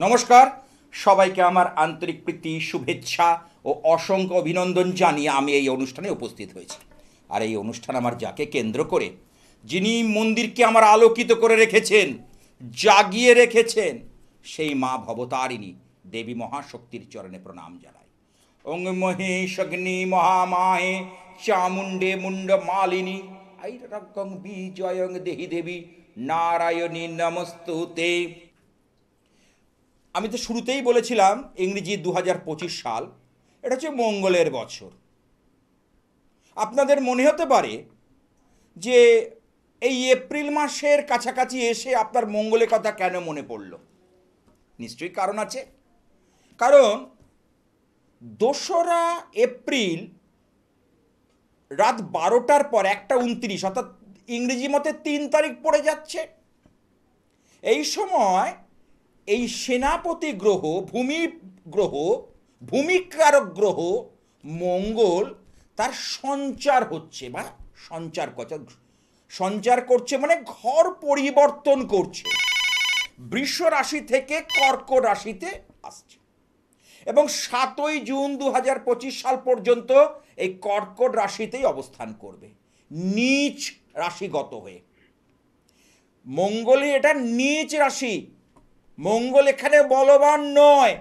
নমস্কার, সবাইকে আমার আন্তরিক প্রীতি, শুভেচ্ছা ও অসংখ্য অভিনন্দন জানিয়ে আমি এই অনুষ্ঠানে উপস্থিত হয়েছি। আর এই অনুষ্ঠান আমার যাকে কেন্দ্র করে, যিনি মন্দিরকে আমার আলোকিত করে রেখেছেন, জাগিয়ে রেখেছেন, সেই মা ভবতারিণী দেবী মহাশক্তির চরণে প্রণাম জানাই। ওং মহেশগ্নি মহামায়ে চামুণ্ডে মুন্ড মালিনী আইরগং বিজয়ং দেহি দেবী নারায়ণী নমস্তুতে। আমি তো শুরুতেই বলেছিলাম ইংরেজি 2025 সাল, এটা হচ্ছে মঙ্গলের বছর। আপনাদের মনে হতে পারে যে এই এপ্রিল মাসের কাছাকাছি এসে আপনার মঙ্গলের কথা কেন মনে পড়ল। নিশ্চয়ই কারণ আছে। কারণ 2রা এপ্রিল রাত 12টার পর 1:29, অর্থাৎ ইংরেজি মতে 3 তারিখ পড়ে যাচ্ছে। এই সময় এই সেনাপতি গ্রহ, ভূমি গ্রহ, ভূমিকারক গ্রহ মঙ্গল তার সঞ্চার হচ্ছে বা সঞ্চার করছে মানে ঘর পরিবর্তন করছে। বৃষ রাশি থেকে কর্কট রাশিতে আসছে এবং 7ই জুন 2025 সাল পর্যন্ত এই কর্কট রাশিতেই অবস্থান করবে, নীচ রাশিগত হয়ে। মঙ্গলে এটা নীচ রাশি, মঙ্গল এখানে বলবান নয়।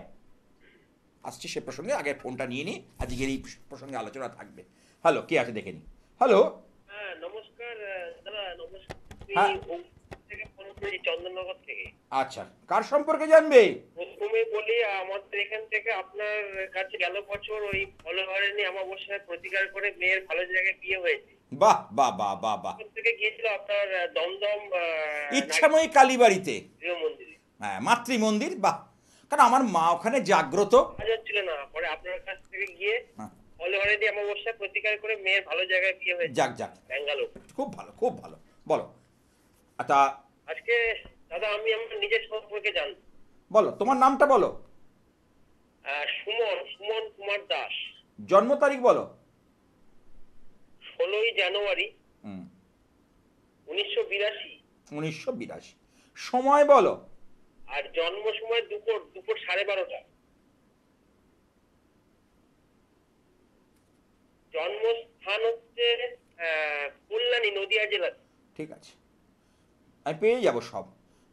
আসছি সে প্রসঙ্গে, আগে ফোনটা নিয়ে নি, আজকের এই প্রসঙ্গে আলোচনা থাকবে। হ্যালো, কে আছে দেখে নি। হ্যালো, হ্যাঁ নমস্কার দাদা। নমস্কার, হ্যাঁ থেকে ফোন করেছি চন্দননগর থেকে। আচ্ছা, কার সম্পর্কে জানবে? প্রথমে বলি, আমাদের এখান থেকে আপনার কাছে গেল বছর ওই ফলহারিণী অমাবস্যায় প্রতিকার করে মেয়ের ভালো জায়গায় বিয়ে হয়েছে। বাহ বাহ বাহ বাহ বাহ। থেকে গিয়েছিল আপনার দমদম ইচ্ছাময়ী কালীবাড়িতে, গৃহ মন্দিরে। হ্যাঁ, মাতৃ মন্দির। বাহ, কারণ আমার মা ওখানে জাগ্রত। হাজার ছিল না, পরে আপনার কাছ থেকে গিয়ে হ্যাঁ, ফলহারিণী অমাবস্যায় প্রতিকার করে মেয়ের ভালো জায়গায় বিয়ে হয়েছে। যাক যাক, ব্যাঙ্গালোর। খুব ভালো খুব ভালো। বলো। আচ্ছা আজকে দাদা আমি আমার নিজের সম্পর্কে জানবো। বলো, তোমার নামটা বলো। সুমন সুমন কুমার দাস। জন্ম তারিখ বলো। 16ই জানুয়ারি 1982। 1982। সময় বলো। আর জন্ম সময় দুপুর 12:30। জন্মস্থান হচ্ছে কল্যাণী, নদিয়া জেলা। ঠিক আছে, আমি পেয়ে যাব সব।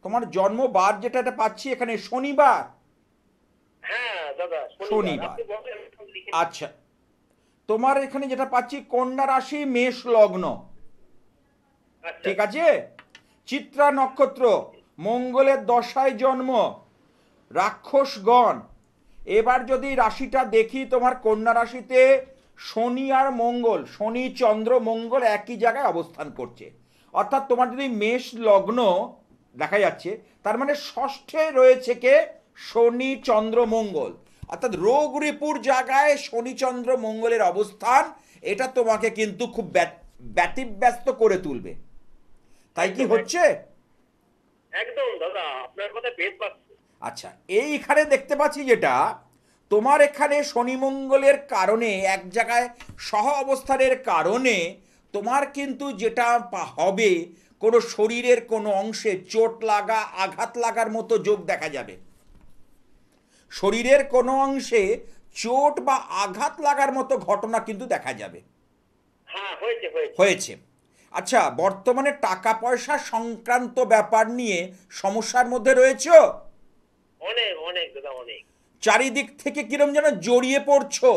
তোমার জন্মবার যেটা এটা পাচ্ছি এখানে শনিবার। হ্যাঁ দাদা, শনিবার। আপনি বলেন, আমি লিখে আচ্ছা, তোমার এখানে যেটা পাচ্ছি কন্যা রাশি, মেষ লগ্ন। আচ্ছা ঠিক আছে, চিত্রা নক্ষত্র, মঙ্গলের দশায় জন্ম, রাক্ষসগণ। এবার যদি রাশিটা দেখি, তোমার কন্যা রাশিতে শনি আর মঙ্গল, শনি চন্দ্র মঙ্গল একই জায়গায় অবস্থান করছে। অর্থাৎ তোমার যদি মেষ লগ্ন দেখা যাচ্ছে, তার মানে ষষ্ঠে রয়েছে কে? শনি চন্দ্র মঙ্গল। অর্থাৎ রোগ রিপুর জায়গায় শনি চন্দ্র মঙ্গলের অবস্থান, এটা তোমাকে কিন্তু খুব ব্যতিব্যস্ত করে তুলবে। তাই কি হচ্ছে? একদম দাদা, আপনার কথা বেশ পাচ্ছে। আচ্ছা, এইখানে দেখতে পাচ্ছি যেটা তোমার এখানে শনি মঙ্গলের কারণে এক জায়গায় সহ অবস্থানের কারণে তোমার কিন্তু যেটা হবে, কোনো শরীরের কোনো অংশে চোট লাগা, আঘাত লাগার মতো যোগ দেখা যাবে। শরীরের কোনো অংশে চোট বা আঘাত লাগার মতো ঘটনা কিন্তু দেখা যাবে। হ্যাঁ, হয়েছে হয়েছে হয়েছে। আচ্ছা, বর্তমানে টাকা পয়সা সংক্রান্ত ব্যাপার নিয়ে সমস্যার মধ্যে রয়েছো? অনেক অনেক দাদা, অনেক। চারিদিক থেকে কিরম যেন জড়িয়ে পড়ছো।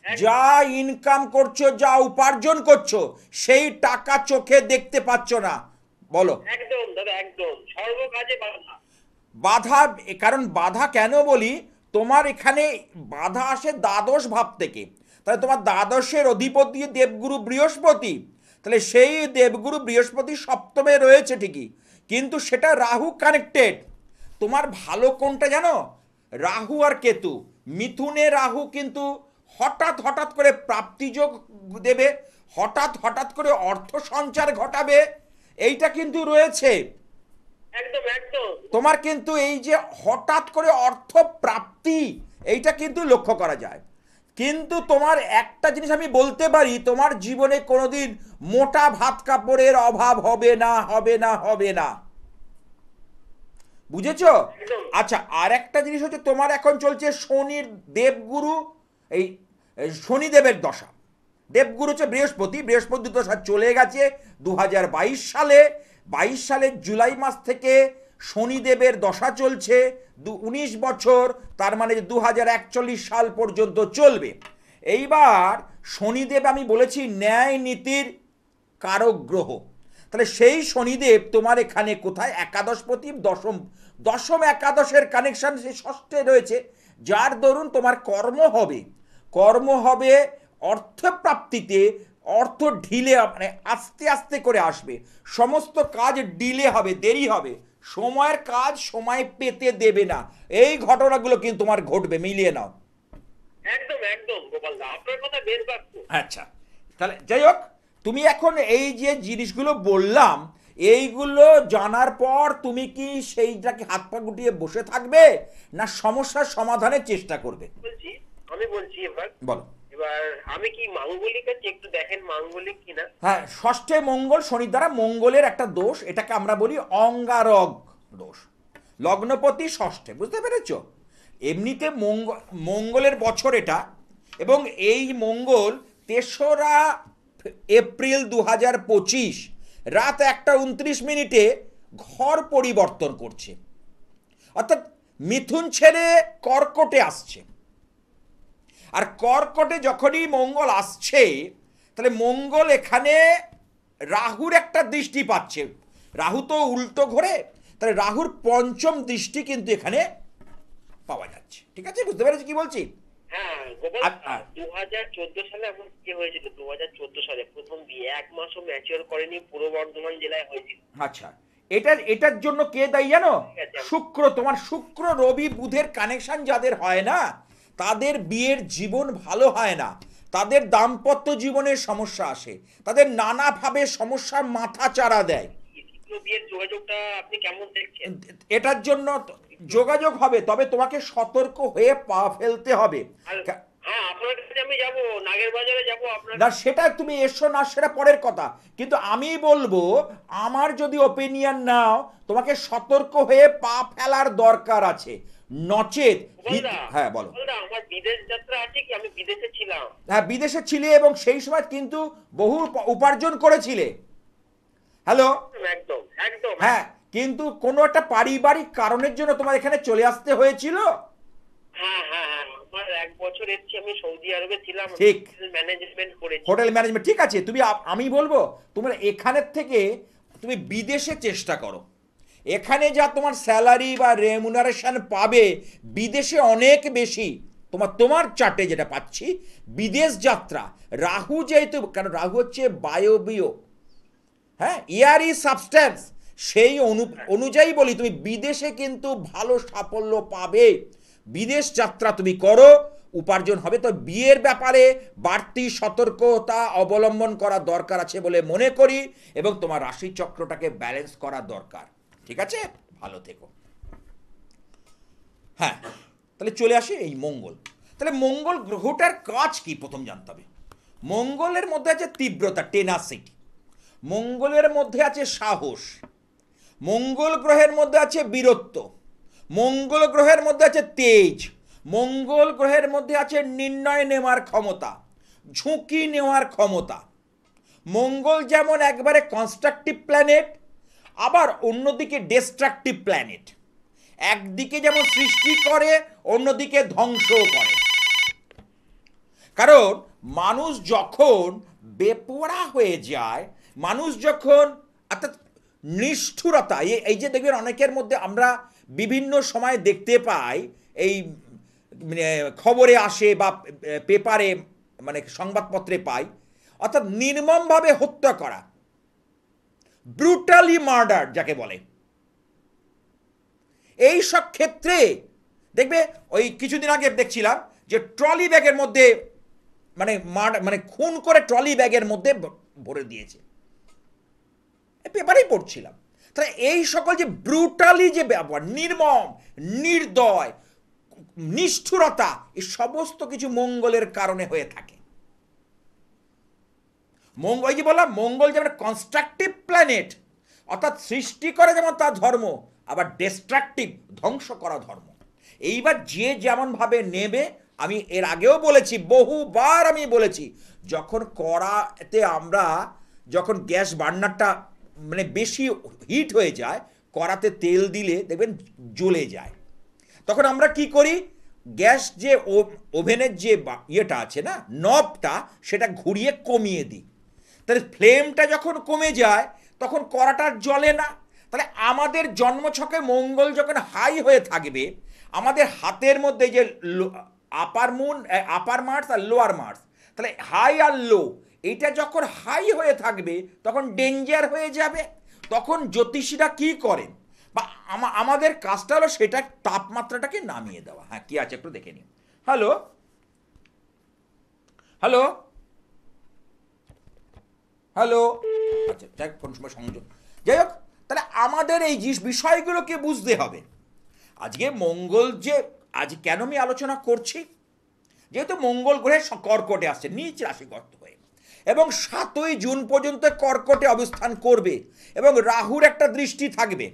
যা ইনকাম করছো, যা উপার্জন করছো, সেই টাকা চোখে দেখতে পাচ্ছ না। বলো। একদম দাদা, একদম সর্বকাজে বাধা। বাধা, কারণ বাধা কেন বলি, তোমার এখানে বাধা আসে দ্বাদশ ভাব থেকে। তাহলে তোমার দ্বাদশের অধিপতি দেবগুরু বৃহস্পতি, তাহলে সেই দেবগুরু বৃহস্পতি সপ্তমে রয়েছে ঠিকই, কিন্তু সেটা রাহু কানেক্টেড। তোমার ভালো কোনটা জানো? রাহু আর কেতু। মিথুনে রাহু কিন্তু হঠাৎ হঠাৎ করে প্রাপ্তিযোগ দেবে, হঠাৎ হঠাৎ করে অর্থ সঞ্চার ঘটাবে, এইটা কিন্তু রয়েছে। একদম একদম। তোমার কিন্তু এই যে হঠাৎ করে অর্থ প্রাপ্তি, এইটা কিন্তু লক্ষ্য করা যায়। কিন্তু তোমার একটা জিনিস আমি বলতে পারি, তোমার জীবনে কোনোদিন মোটা ভাত কাপড়ের অভাব হবে না, হবে না, হবে না। বুঝেছো? একদম। আচ্ছা, আর একটা জিনিস হচ্ছে তোমার এখন চলছে শনির দেবগুরু, এই শনিদেবের দশা। দেবগুরু হচ্ছে বৃহস্পতি, বৃহস্পতি দশা চলে গেছে 2022 সালে। 22 সালের জুলাই মাস থেকে শনিদেবের দশা চলছে 19 বছর, তার মানে 2041 সাল পর্যন্ত চলবে। এইবার শনিদেব আমি বলেছি ন্যায় নীতির কারক গ্রহ। তাহলে সেই শনিদেব তোমার এখানে কোথায়? একাদশপতি, দশম, দশম একাদশের কানেকশন সেই ষষ্ঠে রয়েছে, যার দরুন তোমার কর্ম হবে, কর্ম হবে অর্থপ্রাপ্তিতে, অর্থ ঢিলে মানে আস্তে আস্তে করে আসবে, সমস্ত কাজ ডিলে হবে, দেরি হবে, সময়ের কাজ সময় পেতে দেবে না। এই ঘটনাগুলো কিন্তু তোমার ঘটবে, মিলিয়ে নাও। একদম একদম গোপাল দা, আপনার কথা বেশ বাক্য। আচ্ছা, তাহলে যাই হোক, তুমি এখন এই যে জিনিসগুলো বললাম, এইগুলো জানার পর তুমি কি সেইটাকে হাত পা গুটিয়ে বসে থাকবে, না সমস্যার সমাধানের চেষ্টা করবে? আমি বলছি এবার, বলো। এবার আমি কি মাঙ্গলিক আছে, একটু দেখেন মাঙ্গলিক কিনা। হ্যাঁ, ষষ্ঠে মঙ্গল, শনি দ্বারা মঙ্গলের একটা দোষ, এটাকে আমরা বলি অঙ্গারগ দোষ। লগ্নপতি ষষ্ঠে, বুঝতে পেরেছ? এমনিতে মঙ্গলের বছর এটা, এবং এই মঙ্গল 3রা এপ্রিল 2025 রাত 1:29 ঘর পরিবর্তন করছে, অর্থাৎ মিথুন ছেড়ে কর্কটে আসছে। আর কর্কটে যখনই মঙ্গল আসছে, তাহলে মঙ্গল এখানে রাহুর একটা দৃষ্টি পাচ্ছে। রাহু তো উল্টো ঘোরে, তাহলে রাহুর পঞ্চম দৃষ্টি কিন্তু এখানে পাওয়া যাচ্ছে। ঠিক আছে, বুঝতে পেরেছি কি বলছি? হ্যাঁ গোপাল, 2014 সালে আমার বিয়ে হয়েছিল, 2014 সালে প্রথম বিয়ে, 1 মাসও ম্যাচিওর করেনি, পূর্ব বর্ধমান জেলায় হয়েছিল। আচ্ছা, এটার জন্য কে দায়ী জানো? শুক্র। তোমার শুক্র রবি বুধের কানেকশন যাদের হয় না, তাদের বিয়ের জীবন ভালো হয় না, তাদের দাম্পত্য জীবনের সমস্যা আসে, তাদের নানাভাবে সমস্যার মাথা চারা দেয়। বিয়ের যোগাযোগটা আপনি কেমন দেখছেন? এটার জন্য যোগাযোগ হবে, তবে তোমাকে সতর্ক হয়ে পা ফেলতে হবে। হ্যাঁ, আপনার কাছে আমি যাব, নাগের বাজারে যাব আপনার। না, সেটা তুমি এসো না, সেটা পরের কথা, কিন্তু আমি বলবো আমার যদি ওপিনিয়ন নাও, তোমাকে সতর্ক হয়ে পা ফেলার দরকার আছে, নচেত। হ্যাঁ বলো। আমার বিদেশ যাত্রা আছে, কি আমি বিদেশে ছিলাম। হ্যাঁ, বিদেশে ছিলে এবং সেই সময় কিন্তু বহু উপার্জন করেছিলে। হ্যালো। একদম একদম। হ্যাঁ, কিন্তু কোনো একটা পারিবারিক কারণের জন্য তোমার এখানে চলে আসতে হয়েছিল। হ্যাঁ হ্যাঁ হ্যাঁ, আমার 1 বছর এসেছি, আমি সৌদি আরবে ছিলাম, ঠিক, ম্যানেজমেন্ট করেছি, হোটেল ম্যানেজমেন্ট। ঠিক আছে, তুমি আমি বলবো তোমরা এখানের থেকে তুমি বিদেশে চেষ্টা করো। এখানে যা তোমার স্যালারি বা রেমুনারেশন পাবে, বিদেশে অনেক বেশি। তোমার চার্টে যেটা পাচ্ছি, বিদেশ যাত্রা, রাহু যেহেতু, কারণ রাহু হচ্ছে বায়বীয়, হ্যাঁ, ইয়ারি সাবস্ট্যান্স, সেই অনুযায়ী বলি তুমি বিদেশে কিন্তু ভালো সাফল্য পাবে। বিদেশ যাত্রা তুমি করো, উপার্জন হবে। তো বিয়ের ব্যাপারে বাড়তি সতর্কতা অবলম্বন করা দরকার আছে বলে মনে করি, এবং তোমার রাশিচক্রটাকে ব্যালেন্স করা দরকার। ঠিক আছে, ভালো থেকো। হ্যাঁ, তাহলে চলে আসি এই মঙ্গল। তাহলে মঙ্গল গ্রহটার কাজ কি প্রথম জানতে হবে। মঙ্গলের মধ্যে আছে তীব্রতা, টেনাসিটি। মঙ্গলের মধ্যে আছে সাহস। মঙ্গল গ্রহের মধ্যে আছে বীরত্ব। মঙ্গল গ্রহের মধ্যে আছে তেজ। মঙ্গল গ্রহের মধ্যে আছে নির্ণয় নেওয়ার ক্ষমতা, ঝুঁকি নেওয়ার ক্ষমতা। মঙ্গল যেমন একবারে কনস্ট্রাকটিভ প্ল্যানেট, আবার অন্যদিকে ডিস্ট্রাকটিভ প্ল্যানেট। একদিকে যেমন সৃষ্টি করে, অন্যদিকে ধ্বংসও করে। কারণ মানুষ যখন বেপরা হয়ে যায়, মানুষ যখন, অর্থাৎ নিষ্ঠুরতা, এই যে দেখবেন অনেকের মধ্যে আমরা বিভিন্ন সময় দেখতে পাই, এই খবরে আসে বা পেপারে মানে সংবাদপত্রে পাই, অর্থাৎ নির্মমভাবে হত্যা করা, ব্রুটালি মার্ডার যাকে বলে। এই সব ক্ষেত্রে দেখবে, ওই কিছুদিন আগে দেখছিলাম যে ট্রলি ব্যাগের মধ্যে মানে খুন করে ট্রলি ব্যাগের মধ্যে ভরে দিয়েছে, পেপারেই পড়ছিলাম। তাহলে এই সকল যে ব্রুটালি যে ব্যবহার, নির্মম, নির্দয়, নিষ্ঠুরতা, এই সমস্ত কিছু মঙ্গলের কারণে হয়ে থাকে। ওই যে বললাম, মঙ্গল যেমন কনস্ট্রাকটিভ প্ল্যানেট, অর্থাৎ সৃষ্টি করে যেমন তার ধর্ম, আবার ডিস্ট্রাকটিভ, ধ্বংস করা ধর্ম। এইবার যে যেমনভাবে নেবে, আমি এর আগেও বলেছি, বহুবার আমি বলেছি, যখন কড়াতে আমরা যখন গ্যাস বার্নারটা মানে বেশি হিট হয়ে যায়, কড়াতে তেল দিলে দেখবেন জ্বলে যায়। তখন আমরা কি করি, গ্যাস যে ওভেনের যে ইয়েটা আছে না, নবটা, সেটা ঘুরিয়ে কমিয়ে দিই। তাহলে ফ্লেমটা যখন কমে যায় তখন কড়াটা জ্বলে না। তাহলে আমাদের জন্মছকে মঙ্গল যখন হাই হয়ে থাকবে, আমাদের হাতের মধ্যে যে আপার মার্স আর লোয়ার মার্স, তাহলে হাই আর লো, এইটা যখন হাই হয়ে থাকবে তখন ডেঞ্জার হয়ে যাবে। তখন জ্যোতিষীরা কি করেন, বা আমাদের কাজটা হলো সেটা তাপমাত্রাটাকে নামিয়ে দেওয়া। হ্যাঁ, কি আছে একটু দেখে নিন। হ্যালো হ্যালো হ্যালো, আচ্ছা যাই হোক, কোন সময় সংযোগ, যাই হোক, তাহলে আমাদের এই বিষয়গুলোকে বুঝতে হবে। আজকে মঙ্গল যে আজ কেন আমি আলোচনা করছি, যেহেতু মঙ্গল গ্রহে কর্কটে আসছে নিচ রাশিগত হয়ে, এবং 7ই জুন পর্যন্ত কর্কটে অবস্থান করবে, এবং রাহুর একটা দৃষ্টি থাকবে।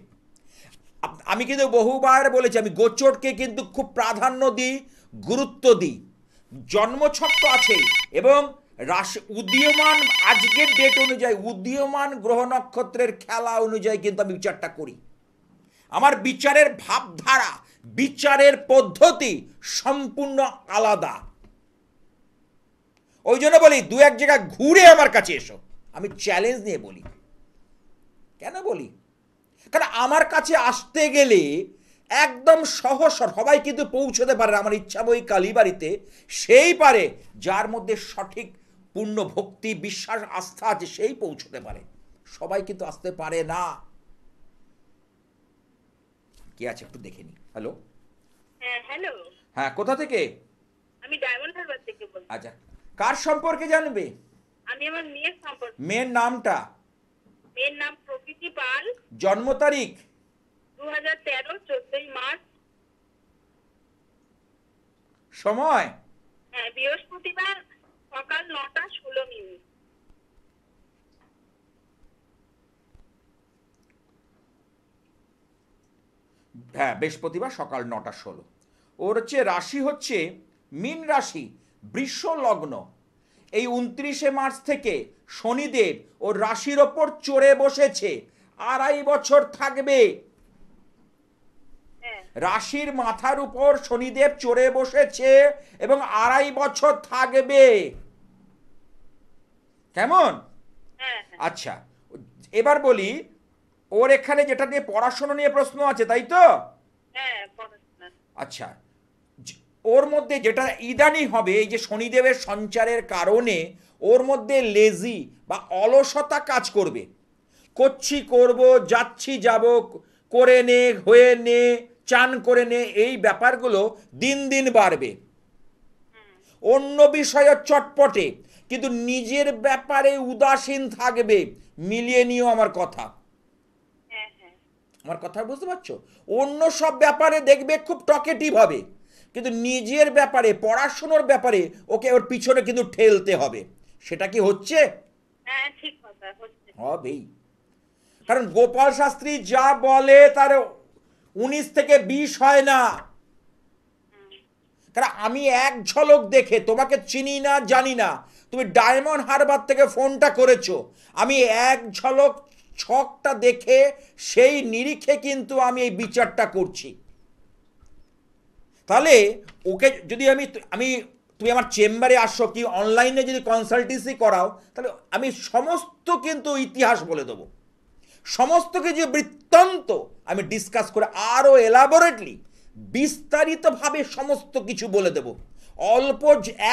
আমি কিন্তু বহুবার বলেছি, আমি গোচরকে কিন্তু খুব প্রাধান্য দিই, গুরুত্ব দিই। জন্মছক তো আছেই, এবং রাশি উদীয়মান আজকের ডেট অনুযায়ী উদীয়মান গ্রহ নক্ষত্রের খেলা অনুযায়ী কিন্তু আমি বিচারটা করি। আমার বিচারের ভাবধারা, বিচারের পদ্ধতি সম্পূর্ণ আলাদা। ওই জন্য বলি, দু এক জায়গা ঘুরে আমার কাছে এসো, আমি চ্যালেঞ্জ নিয়ে বলি। কেন বলি, কারণ আমার কাছে আসতে গেলে একদম সহজ, সবাই কিন্তু পৌঁছতে পারে আমার ইচ্ছাময়ী কালীবাড়িতে, সেই পারে যার মধ্যে সঠিক পূর্ণ ভক্তি, বিশ্বাস, আস্থা আছে, সেই পৌঁছতে পারে। সবাই কিন্তু আসতে পারে না। কি আছে একটু দেখে নি। হ্যালো, হ্যাঁ হ্যালো, হ্যাঁ, কোথা থেকে? আমি ডায়মন্ড হারবার থেকে বলছি। আচ্ছা, কার সম্পর্কে জানবে? আমি আমার মেয়ের সম্পর্কে। মেয়ের নামটা? মেয়ের নাম প্রকৃতি পাল। জন্ম তারিখ? 2013 14ই মার্চ। সময়? হ্যাঁ, বৃহস্পতিবার সকাল 9টা 16 মিনিট। হ্যাঁ, বৃহস্পতিবার সকাল 9টা 16। ওর হচ্ছে রাশি হচ্ছে মীন রাশি, বৃষ লগ্ন। এই 29শে মার্চ থেকে শনিদেব ওর রাশির ওপর চড়ে বসেছে, 2.5 বছর থাকবে। রাশির মাথার উপর শনিদেব চড়ে বসেছে এবং 2.5 বছর থাকবে। কেমন? আচ্ছা, এবার বলি, ওর এখানে যেটা নিয়ে পড়াশোনা নিয়ে প্রশ্ন আছে, তাই তো? আচ্ছা, ওর মধ্যে যেটা ইদানি হবে, এই যে শনিদেবের সঞ্চারের কারণে ওর মধ্যে লেজি বা অলসতা কাজ করবে। করছি, করব, যাচ্ছি, যাব, করে নে, হয়ে নে, চান করে নে, এই ব্যাপারগুলো দিন দিন বাড়বে। অন্য বিষয়ে চটপটে, কিন্তু নিজের ব্যাপারে উদাসীন থাকবে। মিলিয়ে নিও আমার কথা। আমার কথা বুঝতে পারছো? অন্য সব ব্যাপারে দেখবে খুব টকেটিভ হবে, কিন্তু নিজের ব্যাপারে, পড়াশোনার ব্যাপারে ওকে ওর পিছনে কিন্তু ঠেলতে হবে। সেটা কি হচ্ছে? হ্যাঁ, ঠিক কথা, হচ্ছে। হবেই। কারণ গোপাল শাস্ত্রী যা বলে তার 19 থেকে 20 হয় না। কারণ আমি এক ঝলক দেখে, তোমাকে চিনি না, জানি না, তুমি ডায়মন্ড হারবার থেকে ফোনটা করেছো, আমি এক ঝলক ছকটা দেখে সেই নিরিখে কিন্তু আমি এই বিচারটা করছি। তাহলে ওকে যদি তুমি আমার চেম্বারে আসো, কি অনলাইনে যদি কনসালটেন্সি করাও, তাহলে আমি সমস্ত কিন্তু ইতিহাস বলে দেবো, সমস্ত কিছু বৃত্তান্ত আমি ডিসকাস করে আরও এলাবোরেটলি বিস্তারিতভাবে সমস্ত কিছু বলে দেব। অল্প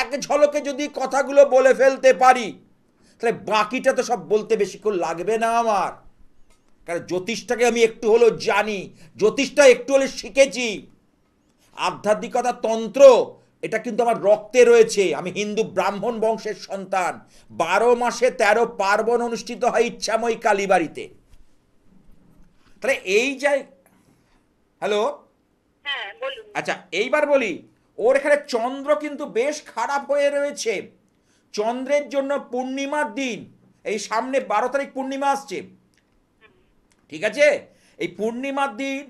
এক ঝলকে যদি কথাগুলো বলে ফেলতে পারি, তাহলে বাকিটা তো সব বলতে বেশিক্ষণ লাগবে না আমার। কারণ জ্যোতিষটাকে আমি একটু হলেও জানি, জ্যোতিষটা একটু হলে শিখেছি। আধ্যাত্মিকতা, তন্ত্র, এটা কিন্তু আমার রক্তে রয়েছে। আমি হিন্দু ব্রাহ্মণ বংশের সন্তান। 12 মাসে 13 পার্বণ অনুষ্ঠিত হয় ইচ্ছাময়ী কালীবাড়িতে। তাহলে এই যাই। হ্যালো, আচ্ছা, এইবার বলি, ওর এখানে চন্দ্র কিন্তু বেশ খারাপ হয়ে রয়েছে। চন্দ্রের জন্য পূর্ণিমার দিন, এই সামনে 12 তারিখ পূর্ণিমা আসছে, ঠিক আছে? এই পূর্ণিমার দিন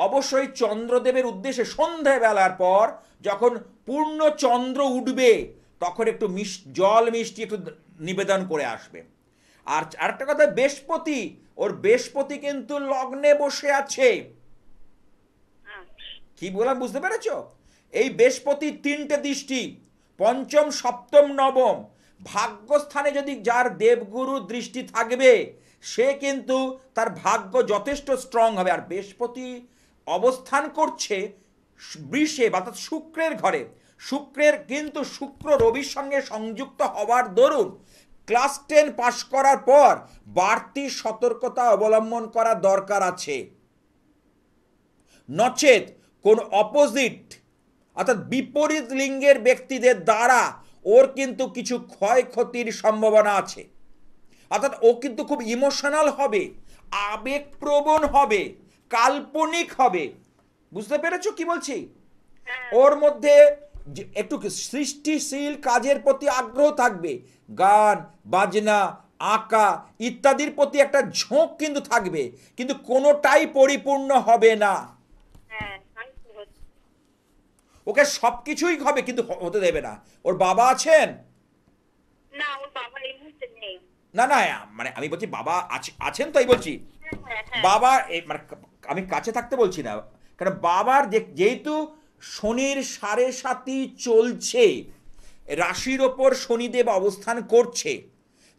অবশ্যই চন্দ্রদেবের উদ্দেশ্যে সন্ধ্যাবেলার পর যখন পূর্ণ চন্দ্র উঠবে তখন একটু জল মিষ্টি একটু নিবেদন করে আসবে। আর আরেকটা কথা, বৃহস্পতি, ওর বৃহস্পতি কিন্তু লগ্নে বসে আছে। কি বললাম বুঝতে পেরেছো? এই বৃহস্পতির 3টে দৃষ্টি, পঞ্চম, সপ্তম, নবম। ভাগ্যস্থানে যদি যার দেবগুরু দৃষ্টি থাকবে সে কিন্তু তার ভাগ্য যথেষ্ট স্ট্রং হবে। আর বৃহস্পতি অবস্থান করছে বৃষে অর্থাৎ শুক্রের ঘরে। শুক্রের কিন্তু শুক্র রবির সঙ্গে সংযুক্ত হওয়ার দরুন ক্লাস 10 পাশ করার পর বাড়তি সতর্কতা অবলম্বন করা দরকার আছে। নচেত কোন অপোজিট অর্থাৎ বিপরীত লিঙ্গের ব্যক্তিদের দ্বারা ওর কিন্তু কিছু ক্ষয়ক্ষতির সম্ভাবনা আছে। অর্থাৎ ও কিন্তু খুব ইমোশনাল হবে, আবেগপ্রবণ হবে, কাল্পনিক হবে। বুঝতে পেরেছো কি বলছি? ওর মধ্যে একটু সৃষ্টিশীল কাজের প্রতি আগ্রহ থাকবে, গান বাজনা আঁকা ইত্যাদির প্রতি একটা ঝোঁক কিন্তু থাকবে, কিন্তু কোনোটাই পরিপূর্ণ হবে না। ওকে সবকিছুই হবে কিন্তু হতে দেবে না। ওর বাবা আছেন? না, ওর বাবা এই মুহূর্তে নেই। না না, মানে আমি বলছি বাবা আছেন, তাই বলছি। বাবা মানে আমি কাছে থাকতে বলছি না, কারণ বাবার যেহেতু শনির 7.5 চলছে, রাশির ওপর শনিদেব অবস্থান করছে,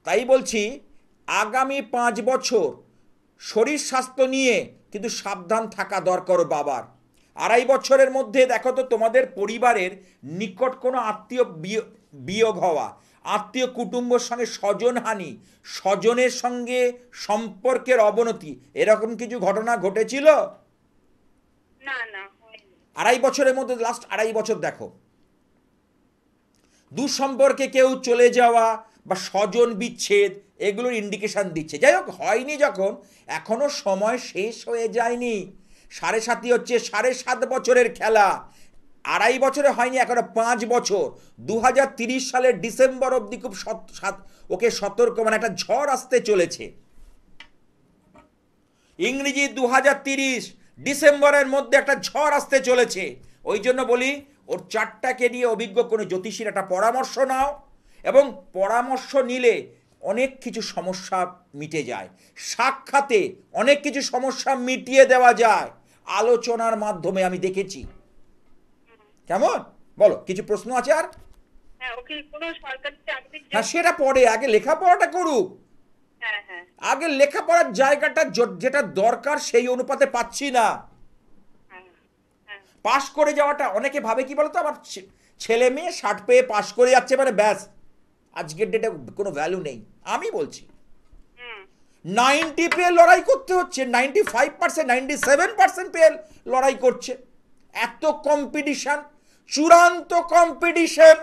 তাই বলছি আগামী 5 বছর শরীর স্বাস্থ্য নিয়ে কিন্তু সাবধান থাকা দরকার বাবার। 2.5 বছরের মধ্যে দেখো তো তোমাদের পরিবারের নিকট কোনো আত্মীয় বিয়োগ হওয়া, আত্মীয় কুটুম্বর সঙ্গে স্বজনহানি, স্বজনের সঙ্গে সম্পর্কের অবনতি, এরকম কিছু ঘটনা ঘটেছিল? না না, হয়নি। 2.5 বছরের মধ্যে লাস্ট 2.5 বছর দেখো দুঃসম্পর্কে কেউ চলে যাওয়া বা স্বজন বিচ্ছেদ, এগুলোর ইন্ডিকেশন দিচ্ছে। যাই হোক, হয়নি যখন, এখনো সময় শেষ হয়ে যায়নি। 7.5 হচ্ছে 7.5 বছরের খেলা, 2.5 বছরে হয়নি, এখনো 5 বছর। 2030 সালের ডিসেম্বর অবধি খুব ওকে সতর্ক, মানে একটা ঝড় আসতে চলেছে। ইংরেজি 2030 ডিসেম্বরের মধ্যে একটা ঝড় আসতে চলেছে। ওই জন্য বলি ওর চারটাকে নিয়ে অভিজ্ঞ কোনো জ্যোতিষীর একটা পরামর্শ নাও, এবং পরামর্শ নিলে অনেক কিছু সমস্যা মিটে যায়। সাক্ষাতে অনেক কিছু সমস্যা মিটিয়ে দেওয়া যায় আলোচনার মাধ্যমে, আমি দেখেছি। কেমন বলো, কিছু প্রশ্ন আছে আর? হ্যাঁ, ওকে কোনো সরকারি চাকরি? হ্যাঁ, সেটা পরে, আগে লেখাপড়াটা করুক। হ্যাঁ হ্যাঁ, আগে লেখাপড়ার জায়গাটা যেটা দরকার সেই অনুপাতে পাচ্ছি না। পাশ করে যাওয়াটা, অনেকে ভাবে কি বলতো, আমার ছেলে মেয়ে 60 পেয়ে পাশ করে যাচ্ছে মানে ব্যাস আজকের ডেটে কোনো ভ্যালু নেই। আমি বলছি 90 পেয়ে লড়াই করতে হচ্ছে, 95%, 97% পেয়ে লড়াই করছে। এত কম্পিটিশন, চূড়ান্ত কম্পিটিশন।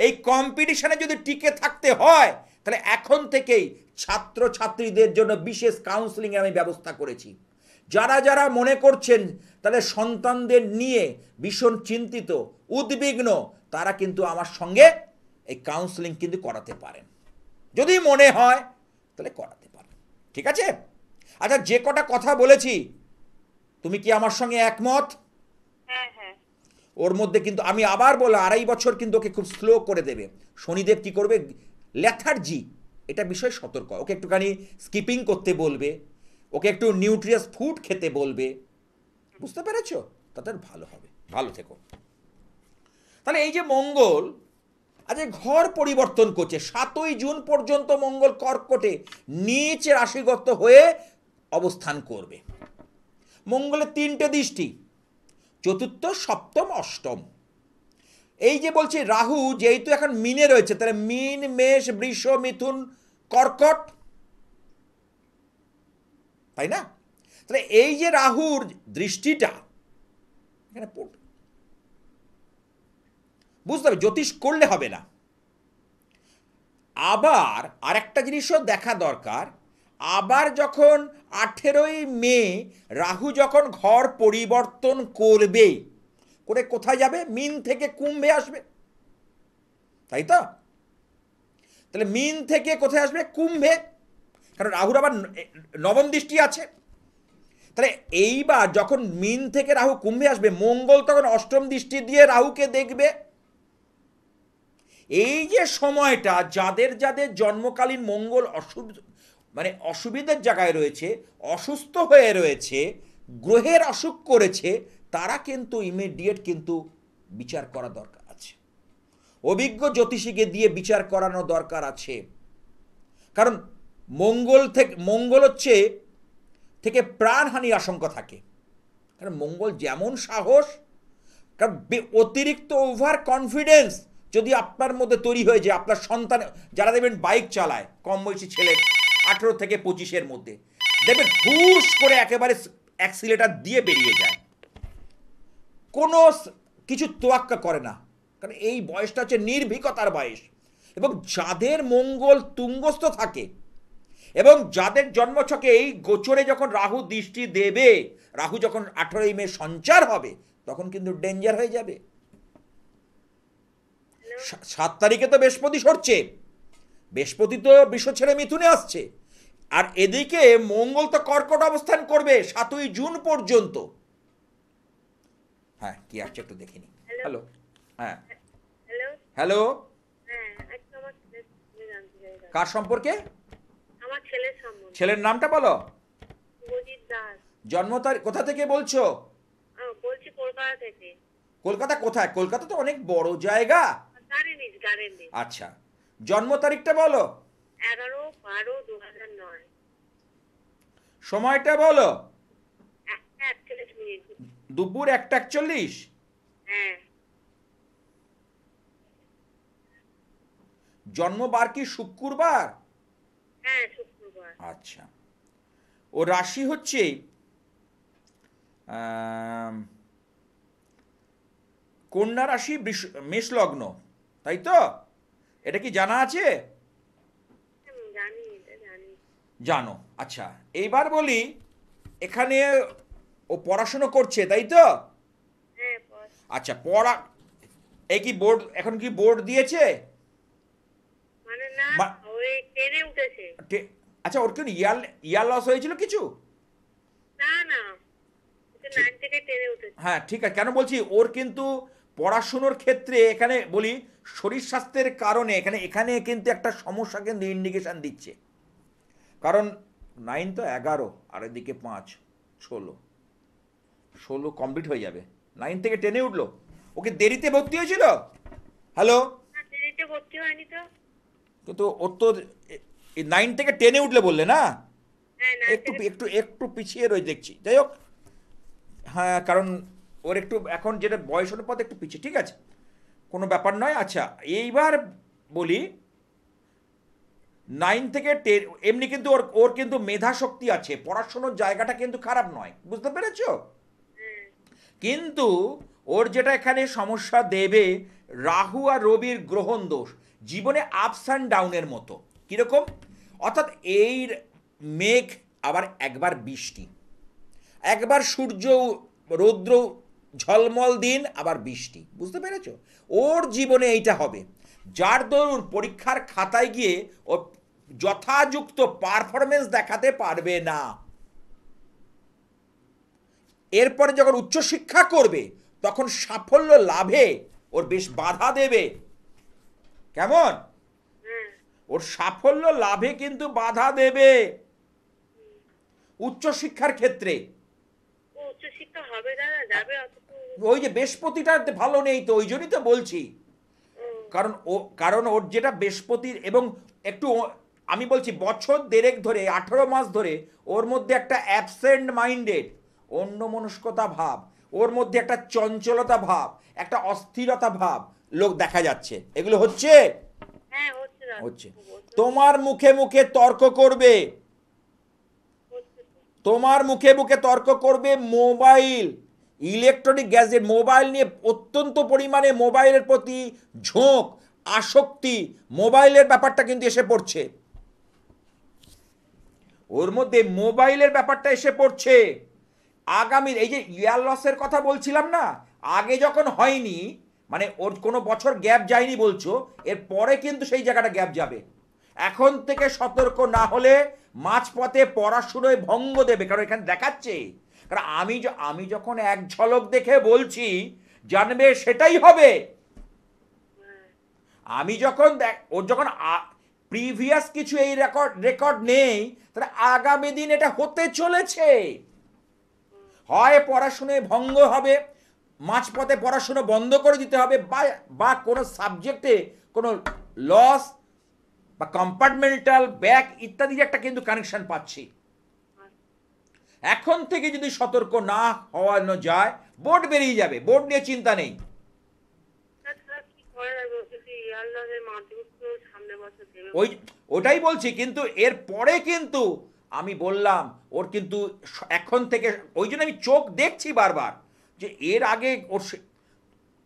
এই কম্পিটিশনে যদি টিকে থাকতে হয় তাহলে এখন থেকেই ছাত্রছাত্রীদের জন্য বিশেষ কাউন্সেলিংয়ের আমি ব্যবস্থা করেছি। যারা যারা মনে করছেন তাদের সন্তানদের নিয়ে ভীষণ চিন্তিত, উদ্বিগ্ন, তারা কিন্তু আমার সঙ্গে এই কাউন্সেলিং কিন্তু করাতে পারেন, যদি মনে হয় তাহলে করাতে পারেন। ঠিক আছে? আচ্ছা, যে কটা কথা বলেছি তুমি কি আমার সঙ্গে একমত? হ্যাঁ হ্যাঁ। ওর মধ্যে কিন্তু আমি আবার বললাম 2.5 বছর কিন্তু ওকে খুব স্লো করে দেবে। শনিদেব কি করবে, লেথার্জি, এটা বিষয়ে সতর্ক। ওকে একটুখানি স্কিপিং করতে বলবে, ওকে একটু নিউট্রিয়াস ফুড খেতে বলবে। বুঝতে পেরেছো? তাদের ভালো হবে। ভালো থেকো। তাহলে এই যে মঙ্গল আজ ঘর পরিবর্তন করছে, 7ই জুন পর্যন্ত মঙ্গল কর্কটে নিচ রাশিগত হয়ে অবস্থান করবে। মঙ্গলের 3টে দৃষ্টি, চতুর্থ, সপ্তম, অষ্টম। এই যে বলছি রাহু যেহেতু এখন মিনে রয়েছে, তাহলে মিন, মেষ, বৃষ, মিথুন, কর্কট, তাই না? তাহলে এই যে রাহুর দৃষ্টিটা এখানে পড়বে, বুঝতে হবে, জ্যোতিষ করলে হবে না। আবার আরেকটা জিনিসও দেখা দরকার, আবার যখন 18ই মে রাহু যখন ঘর পরিবর্তন করবে, করে কোথায় যাবে? মিন থেকে কুম্ভে আসবে, তাই তো? তাহলে মিন থেকে কোথায় আসবে? কুম্ভে, কারণ রাহুর আবার নবম দৃষ্টি আছে। তাহলে এইবার যখন মিন থেকে রাহু কুম্ভে আসবে, মঙ্গল তখন অষ্টম দৃষ্টি দিয়ে রাহুকে দেখবে। এই যে সময়টা যাদের যাদের জন্মকালীন মঙ্গল অসুবিধার জায়গায় রয়েছে, অসুস্থ হয়ে রয়েছে, গ্রহের অসুখ করেছে, তারা কিন্তু ইমিডিয়েট কিন্তু বিচার করা দরকার আছে, অভিজ্ঞ জ্যোতিষীকে দিয়ে বিচার করানো দরকার আছে। কারণ মঙ্গল থেকে প্রাণহানির আশঙ্কা থাকে। কারণ মঙ্গল যেমন সাহস, কারণ অতিরিক্ত ওভার কনফিডেন্স যদি আপনার মধ্যে তৈরি হয়ে যায়, আপনার সন্তান, যারা দেখবেন বাইক চালায় কম বয়সী ছেলে 18 থেকে 25-এর মধ্যে, দেখবেন হুশ করে একেবারে অ্যাক্সিলেটার দিয়ে বেরিয়ে যায়, কোনো কিছু তোয়াক্কা করে না। কারণ এই বয়সটা হচ্ছে নির্ভীকতার বয়স। এবং যাদের মঙ্গল তুঙ্গস্থ থাকে এবং যাদের জন্মছকে এই গোচরে যখন রাহু দৃষ্টি দেবে, রাহু যখন 18ই মে সঞ্চার হবে, তখন কিন্তু ডেঞ্জার হয়ে যাবে। 7 তারিখে তো বৃহস্পতি সরছে, বৃহস্পতি তো বৃষ ছেড়ে মিথুনে আসছে, আর এদিকে মঙ্গল তো কর্কট অবস্থান করবে 7ই জুন পর্যন্ত। হ্যাঁ, কি আসছে একটু দেখিনি। হ্যালো, হ্যাঁ হ্যালো, হ্যালো, হ্যাঁ, আজকে আমার ছেলের জানতে চাই। কার সম্পর্কে? আমার ছেলের সম্বন্ধে। ছেলের নামটা বলো। শুভজিৎ দাস। জন্ম তারিখ কোথা থেকে বলছো? বলছি কলকাতা থেকে। কলকাতা কোথায়? কলকাতা তো অনেক বড় জায়গা। গার্ডেনে। আচ্ছা, জন্ম তারিখটা বলো। 11/12/2009। সময়টা বলো। 1:41। দুপুর 1:41। হ্যাঁ। জন্মবার কি শুক্রবার? হ্যাঁ, শুক্রবার। আচ্ছা, ও রাশি হচ্ছে কন্যা রাশি, মেষ লগ্ন, তাই তো? এটা কি জানা আছে? জানি। জানো। আচ্ছা, এইবার বলি, এখানে ও পড়াশুনো করছে, তাই তো? হ্যাঁ। আচ্ছা, এই কি বোর্ড, এখন কি বোর্ড দিয়েছে? মানে না, ওই 10-এ উঠেছে। আচ্ছা, ওর কি ইয়ার লস হয়েছিল কিছু? না, 9 থেকে 10-এ উঠেছে। হ্যাঁ, ঠিক আছে। কেন বলছি, ওর কিন্তু পড়াশুনোর ক্ষেত্রে এখানে বলি শরীর স্বাস্থ্যের কারণে এখানে কিন্তু একটা সমস্যা কিন্তু ইন্ডিকেশন দিচ্ছে। কারণ 9 তো 11, আর এদিকে 5, 16 কমপ্লিট হয়ে যাবে। 9 থেকে 10-এ উঠলো। ওকে দেরিতে ভর্তি হয়েছিল? হ্যালো, দেরিতে ভর্তি হয়নি তো। কিন্তু ওর তো 9 থেকে 10-এ উঠলে বললে না? হ্যাঁ, একটু পিছিয়ে রয়ে দেখছি। যাই হোক, হ্যাঁ, কারণ ওর একটু এখন যেটা বয়স অনুপাতে একটু পিছিয়ে, ঠিক আছে, কোনো ব্যাপার নয়। আচ্ছা, এইবার বলি 9 থেকে 10, এমনি কিন্তু ওর কিন্তু মেধা শক্তি আছে, পড়াশোনার জায়গাটা কিন্তু খারাপ নয়, বুঝতে পেরেছ? কিন্তু ওর যেটা এখানে সমস্যা দেবে, রাহু আর রবির গ্রহণ দোষ, জীবনে আপস অ্যান্ড ডাউনের মতো। কীরকম? অর্থাৎ এই মেঘ, আবার একবার বৃষ্টি, একবার সূর্য রৌদ্র ঝলমল দিন, আবার বৃষ্টি, বুঝতে পেরেছ? ওর জীবনে এইটা হবে, যার দরুন পরীক্ষার খাতায় গিয়ে ও যথাযুক্ত পারফরমেন্স দেখাতে পারবে না। এরপরে যখন উচ্চশিক্ষা করবে, তখন সাফল্য লাভে ওর বেশ বাধা দেবে। কেমন? ওর সাফল্য লাভে কিন্তু বাধা দেবে উচ্চশিক্ষার ক্ষেত্রে। উচ্চশিক্ষা হবে দাদা, যাবে। ওই যে বৃহস্পতিটা ভালো নেই তো, ওই জন্যই তো বলছি। কারণ ওর যেটা বৃহস্পতির, এবং একটু আমি বলছি বছর দেড়েক ধরে, 18 মাস ধরে ওর মধ্যে একটা অ্যাবসেন্ট মাইন্ডেড, অন্যমনস্কতা ভাব, ওর মধ্যে একটা চঞ্চলতা ভাব, একটা অস্থিরতা ভাব লোক দেখা যাচ্ছে। এগুলো হচ্ছে হচ্ছে তোমার মুখে মুখে তর্ক করবে, তোমার মুখে মুখে তর্ক করবে। মোবাইল, ইলেকট্রনিক গ্যাজেট, মোবাইল নিয়ে অত্যন্ত পরিমাণে মোবাইলের প্রতি ঝোঁক, আসক্তি, মোবাইলের ব্যাপারটা কিন্তু এসে পড়ছে ওর মধ্যে, মোবাইলের ব্যাপারটা এসে পড়ছে। আগামী এই যে ইয়ার লসের কথা বলছিলাম না, আগে যখন হয়নি, মানে ওর কোনো বছর গ্যাপ যায়নি বলছো, এর পরে কিন্তু সেই জায়গাটা গ্যাপ যাবে। এখন থেকে সতর্ক না হলে মাঝপথে পড়াশুনোয় ভঙ্গ দেবে। কারণ এখানে দেখাচ্ছে কারণ আমি যখন এক ঝলক দেখে বলছি জানবে সেটাই হবে। আমি যখন ওর যখন প্রিভিয়াস কিছু এই রেকর্ড নেই, তাহলে আগামী দিন এটা হতে চলেছে। হয় পড়াশুনোয় ভঙ্গ হবে, মাঝপথে পড়াশুনো বন্ধ করে দিতে হবে, বা কোনো সাবজেক্টে কোনো লস বা কম্পার্টমেন্টাল ব্যাক ইত্যাদি একটা কিন্তু কানেকশন পাচ্ছি। এখন থেকে যদি সতর্ক না হওয়ানো যায়, বোর্ড বেরিয়ে যাবে, বোর্ড নিয়ে চিন্তা নেই। ওটাই বলছি, কিন্তু এর পরে কিন্তু আমি বললাম ওর কিন্তু এখন থেকে, ওই জন্য আমি চোখ দেখছি বারবার যে এর আগে ওর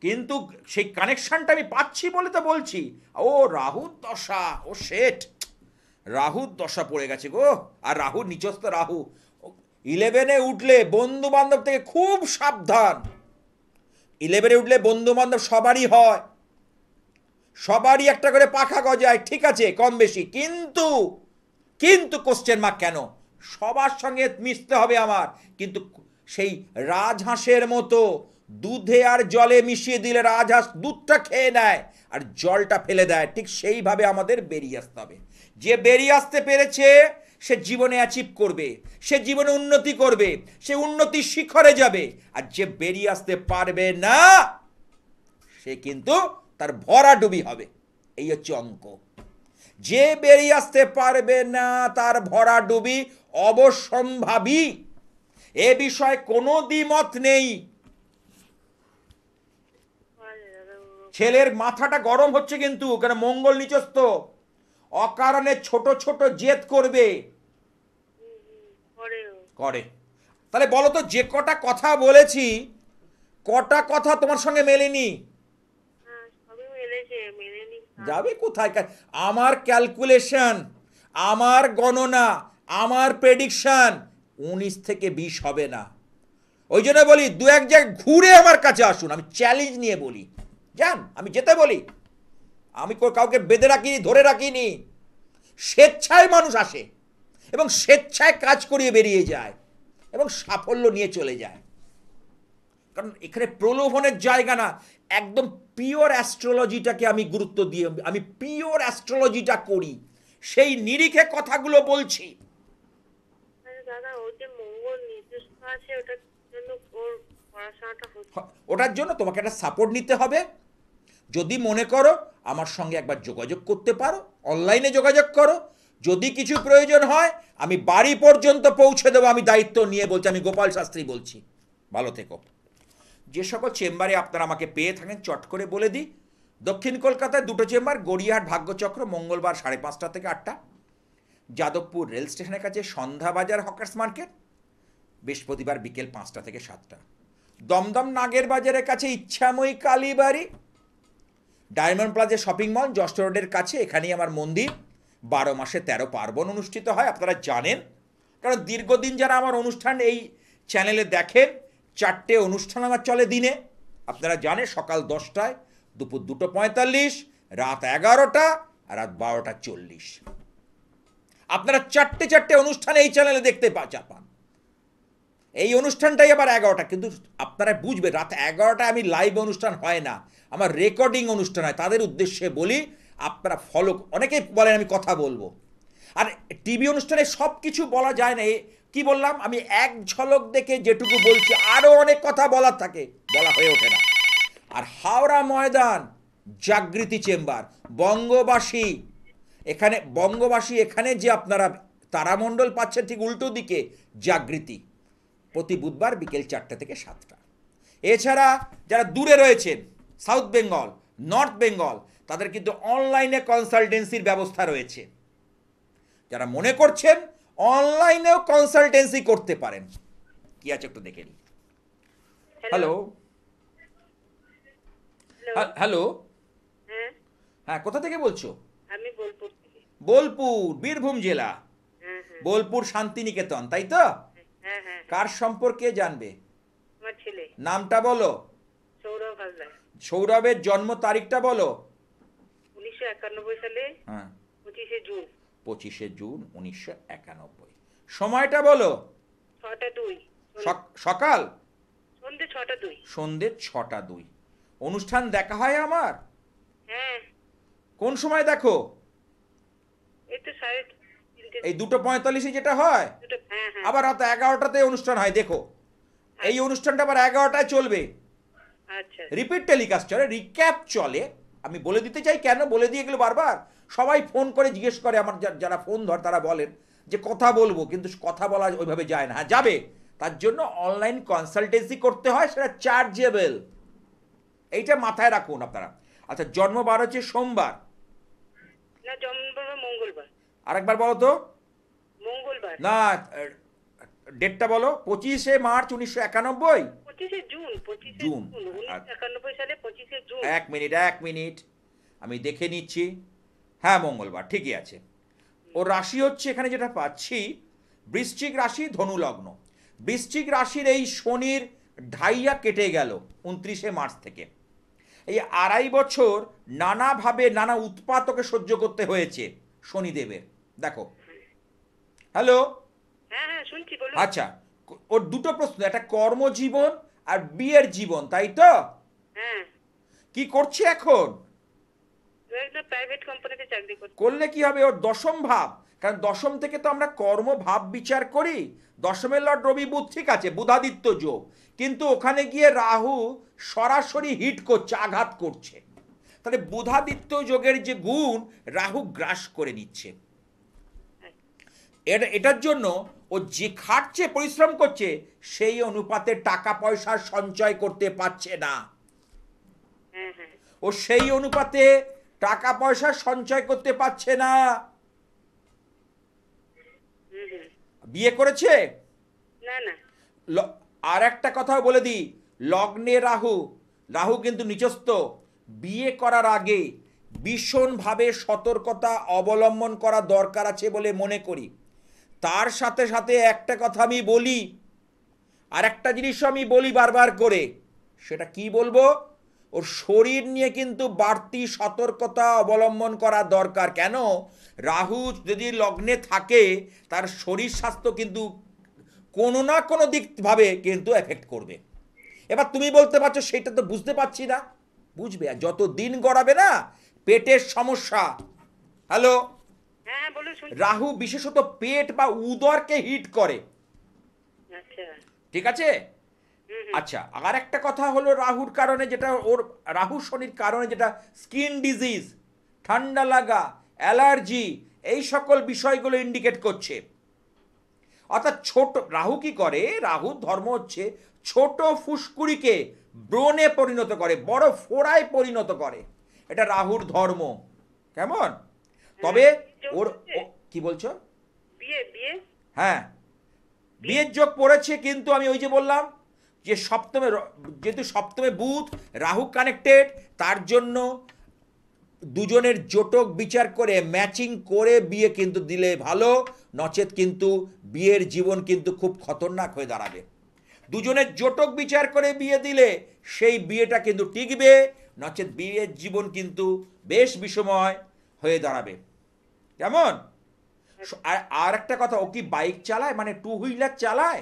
কিন্তু সেই কানেকশনটা আমি পাচ্ছি বলে তো বলছি। ও রাহুর দশা, ও শেঠ, রাহুর দশা পড়ে গেছে গো। আর রাহু নিচস্থ রাহু 11-এ উঠলে বন্ধু বান্ধব থেকে খুব সাবধান। 11-এ উঠলে বন্ধু বান্ধব সবারই হয়, সবারই একটা করে পাখা গজায়, ঠিক আছে কম বেশি, কিন্তু কিন্তু কোশ্চেন মার্ক কেন? সবার সঙ্গে মিশতে হবে আমার, কিন্তু সেই রাজহাঁসের মতো দুধে আর জলে মিশিয়ে দিলে রাজহাঁস দুধটা খেয়ে নেয় আর জলটা ফেলে দেয়, ঠিক সেইভাবে আমাদের বেরিয়ে আসতে হবে। যে বেরিয়ে আসতে পেরেছে সে জীবনে অ্যাচিভ করবে, সে জীবনে উন্নতি করবে, সে উন্নতির শিখরে যাবে। আর যে বেরিয়ে আসতে পারবে না সে কিন্তু তার ভরাডুবি হবে। এই হচ্ছে অঙ্ক। যে বেরিয়ে আসতে পারবে না তার ভরাডুবি অবশ্যম্ভাবী, এ বিষয়ে কোনো দ্বিমত নেই। ছেলের মাথাটা গরম হচ্ছে কিন্তু, কারণ মঙ্গল নিচস্থ, অকারণে ছোট ছোট জেদ করবে করে। তাহলে বলো তো, যে কটা কথা বলেছি কটা কথা তোমার সঙ্গে মেলেনি? যাবে কোথায়? আমার ক্যালকুলেশন, আমার গণনা, আমার প্রেডিকশন 19 থেকে 20 হবে না। ওই জন্য বলি দু এক জায়গায় ঘুরে আমার কাছে আসুন, আমি চ্যালেঞ্জ নিয়ে বলি, জান আমি যেতে বলি, আমি কাউকে বেঁধে রাখিনি, ধরে রাখিনি। স্বেচ্ছায় মানুষ আসে এবং স্বেচ্ছায় কাজ করিয়ে বেরিয়ে যায় এবং সাফল্য নিয়ে চলে যায়। কারণ এখানে প্রলোভনের জায়গা না, একদম পিওর অ্যাস্ট্রোলজিটাকে আমি গুরুত্ব দিয়ে আমি পিওর অ্যাস্ট্রোলজিটা করি, সেই নিরিখে কথাগুলো বলছি। ওটার জন্য তোমাকে একটা সাপোর্ট নিতে হবে। যদি মনে করো আমার সঙ্গে একবার যোগাযোগ করতে পারো, অনলাইনে যোগাযোগ করো। যদি কিছু প্রয়োজন হয় আমি বাড়ি পর্যন্ত পৌঁছে দেবো, আমি দায়িত্ব নিয়ে বলছি, আমি গোপাল শাস্ত্রী বলছি। ভালো থেকো। যে সকল চেম্বারে আপনারা আমাকে পেয়ে থাকেন চট করে বলে দিই, দক্ষিণ কলকাতায় 2টো চেম্বার, গড়িয়াহাট ভাগ্যচক্র মঙ্গলবার 5:30 থেকে 8টা, যাদবপুর রেল স্টেশনের কাছে সন্ধ্যাবাজার হকার্স মার্কেট বৃহস্পতিবার বিকেল 5টা থেকে 7টা, দমদম নাগের বাজারের কাছে Ichchhamoyee Kalibari, Diamond Plaza shopping mall জস্ট রোডের কাছে, এখানেই আমার মন্দির। 12 মাসে 13 পার্বণ অনুষ্ঠিত হয়, আপনারা জানেন, কারণ দীর্ঘদিন যারা আমার অনুষ্ঠান এই চ্যানেলে দেখেন, 4টে অনুষ্ঠান আমার চলে দিনে, আপনারা জানেন, সকাল 10টায়, দুপুর 2:45, রাত 11টা আর রাত 12:40। আপনারা 4টে অনুষ্ঠান এই চ্যানেলে দেখতে পান। এই অনুষ্ঠানটাই আবার 11টা, কিন্তু আপনারা বুঝবে রাত 11টায় আমি লাইভ অনুষ্ঠান হয় না, আমার রেকর্ডিং অনুষ্ঠান হয়। তাদের উদ্দেশ্যে বলি, আপনারা ফলো, অনেকেই বলেন আমি কথা বলবো, আর টিভি অনুষ্ঠানে সব কিছু বলা যায় না। কি বললাম আমি, এক ঝলক দেখে যেটুকু বলছি, আরও অনেক কথা বলার থাকে, বলা হয়ে ওঠে না। আর হাওড়া ময়দান জাগৃতি চেম্বার, বঙ্গবাসী, এখানে যে আপনারা তারামণ্ডল পাচ্ছেন ঠিক উল্টো দিকে জাগৃতি, প্রতি বুধবার বিকেল 4টা থেকে 7টা। এছাড়া যারা দূরে রয়েছেন, সাউথ বেঙ্গল, নর্থ বেঙ্গল, তাদের কিন্তু অনলাইনে কনসালটেন্সির ব্যবস্থা রয়েছে। যারা মনে করছেন অনলাইনেও কনসালটেন্সি করতে পারেন, কি আছে একটু দেখে নিন। হ্যালো হ্যালো, হ্যাঁ কোথা থেকে বলছো? আমি বোলপুর থেকে। বোলপুর বীরভূম জেলা, বোলপুর শান্তিনিকেতন, তাই তো? কার সম্পর্কে জানবে? আমার ছেলে। নামটা বলো। সৌরভ হালদার। সৌরভের জন্ম তারিখটা বলো। 1991 সালে। হ্যাঁ, 25শে জুন। 25শে জুন 1991। সময়টা বলো। 6টা 2। সকাল সন্ধ্যে 6টা 2। সন্ধ্যে 6টা 2। অনুষ্ঠান দেখা হয় আমার? হ্যাঁ, কোন সময় দেখো? এই তো 3:30। এই 2:45 যেটা হয়? হ্যাঁ হ্যাঁ। আবার রাত 11টাতে অনুষ্ঠান হয়, দেখো। এই অনুষ্ঠানটা আবার 11টায় চলবে, আচ্ছা রিপিট টেলিকাস্ট চলে, রিক্যাপ চলে। আমি বলে দিতে চাই, কেন বলে দিয়ে গেলো বারবার সবাই ফোন করে জিজ্ঞেস করে, আমার যারা ফোন ধর তারা বলেন যে কথা বলবো, কিন্তু কথা বলা ওইভাবে যায় না। হ্যাঁ যাবে, তার জন্য অনলাইন কনসালটেন্সি করতে হয়, সেটা চার্জেবল, এইটা মাথায় রাখুন আপনারা। আচ্ছা, জন্মবার হচ্ছে সোমবার, না, জন্মবার মঙ্গলবার। আরেকবার বলো তো। মঙ্গলবার। না, ডেটটা বলো। 25 মার্চ 1991। 25 জুন। 25 জুন। জুন 1991 সালে 25 জুন। এক মিনিট আমি দেখে নিচ্ছি। হ্যাঁ, মঙ্গলবার, ঠিকই আছে। ওর রাশি হচ্ছে, এখানে যেটা পাচ্ছি, বৃশ্চিক রাশি, ধনু লগ্ন। বৃশ্চিক রাশির এই শনির ঢাইয়া কেটে গেল 29 মার্চ থেকে। এই 2.5 বছর নানাভাবে নানা উৎপাতকে সহ্য করতে হয়েছে শনিদেবের। দেখো, হ্যালো, হ্যাঁ হ্যাঁ, শুনছি, বলুন। আচ্ছা, ওর দুটো প্রশ্ন, একটা কর্মজীবন আর বিয়ের জীবন, তাই তো? হ্যাঁ, কি করছে এখন? ও একটা প্রাইভেট কোম্পানিতে চাকরি করছে। করলে কি হবে, ওর দশম ভাব, কারণ দশম থেকে তো আমরা কর্ম ভাব বিচার করি। দশমের লর্ড রবি বুধ, ঠিক আছে, বুধাদিত্য যোগ, কিন্তু ওখানে গিয়ে রাহু সরাসরি হিট করছে, আঘাত করছে। তাহলে বুধাদিত্য যোগের যে গুণ রাহু গ্রাস করে নিচ্ছে। এটার জন্য ও যে খাটছে, পরিশ্রম করছে, সেই অনুপাতে টাকা পয়সা সঞ্চয় করতে পারছে না। হ্যাঁ হ্যাঁ। ও সেই অনুপাতে টাকা পয়সা সঞ্চয় করতে পারছে না। বিয়ে করেছে? না না। আর একটা কথাও বলে দিই, লগ্নে রাহু, রাহু কিন্তু নিচস্থ। বিয়ে করার আগে ভীষণভাবে সতর্কতা অবলম্বন করা দরকার আছে বলে মনে করি। তার সাথে সাথে একটা কথা আমি বলি, আর একটা জিনিসও আমি বলি বারবার করে, সেটা কি বলবো, ওর শরীর নিয়ে কিন্তু বাড়তি সতর্কতা অবলম্বন করা দরকার। কেন? রাহু যদি লগ্নে থাকে, তার শরীর স্বাস্থ্য কিন্তু কোনো না কোনো দিকভাবে কিন্তু এফেক্ট করবে। এবার তুমি বলতে পারছো সেটা তো বুঝতে পারছি না, বুঝবে, আর যত দিন গড়াবে না, পেটের সমস্যা। হ্যালো, হ্যাঁ বলুন, শুনছি। রাহু বিশেষত পেট বা উদরকে হিট করে, আচ্ছা। ঠিক আছে? আচ্ছা, আর একটা কথা হলো রাহুর কারণে, যেটা ওর রাহু শনির কারণে যেটা স্কিন ডিজিজ, ঠান্ডা লাগা, অ্যালার্জি, এই সকল বিষয়গুলো ইন্ডিকেট করছে। অর্থাৎ ছোট রাহু কি করে, রাহুর ধর্ম হচ্ছে ছোট ফুসকুড়িকে ব্রণে পরিণত করে, বড় ফোড়ায় পরিণত করে, এটা রাহুর ধর্ম। কেমন? তবে ওর কি বলছো? বিয়ে বিয়ে হ্যাঁ, বিয়ের যোগ পড়েছে, কিন্তু আমি ওই যে বললাম যে সপ্তমে, যেহেতু সপ্তমে বুধ রাহু কানেক্টেড, তার জন্য দুজনের জোটক বিচার করে ম্যাচিং করে বিয়ে কিন্তু দিলে ভালো, নচেত কিন্তু বিয়ের জীবন কিন্তু খুব খতরনাক হয়ে দাঁড়াবে। দুজনের জোটক বিচার করে বিয়ে দিলে সেই বিয়েটা কিন্তু টিকবে, নচেত বিয়ের জীবন কিন্তু বেশ বিষময় হয়ে দাঁড়াবে। কেমন? আর একটা কথা, ও কি বাইক চালায়, মানে 2 হুইলার চালায়?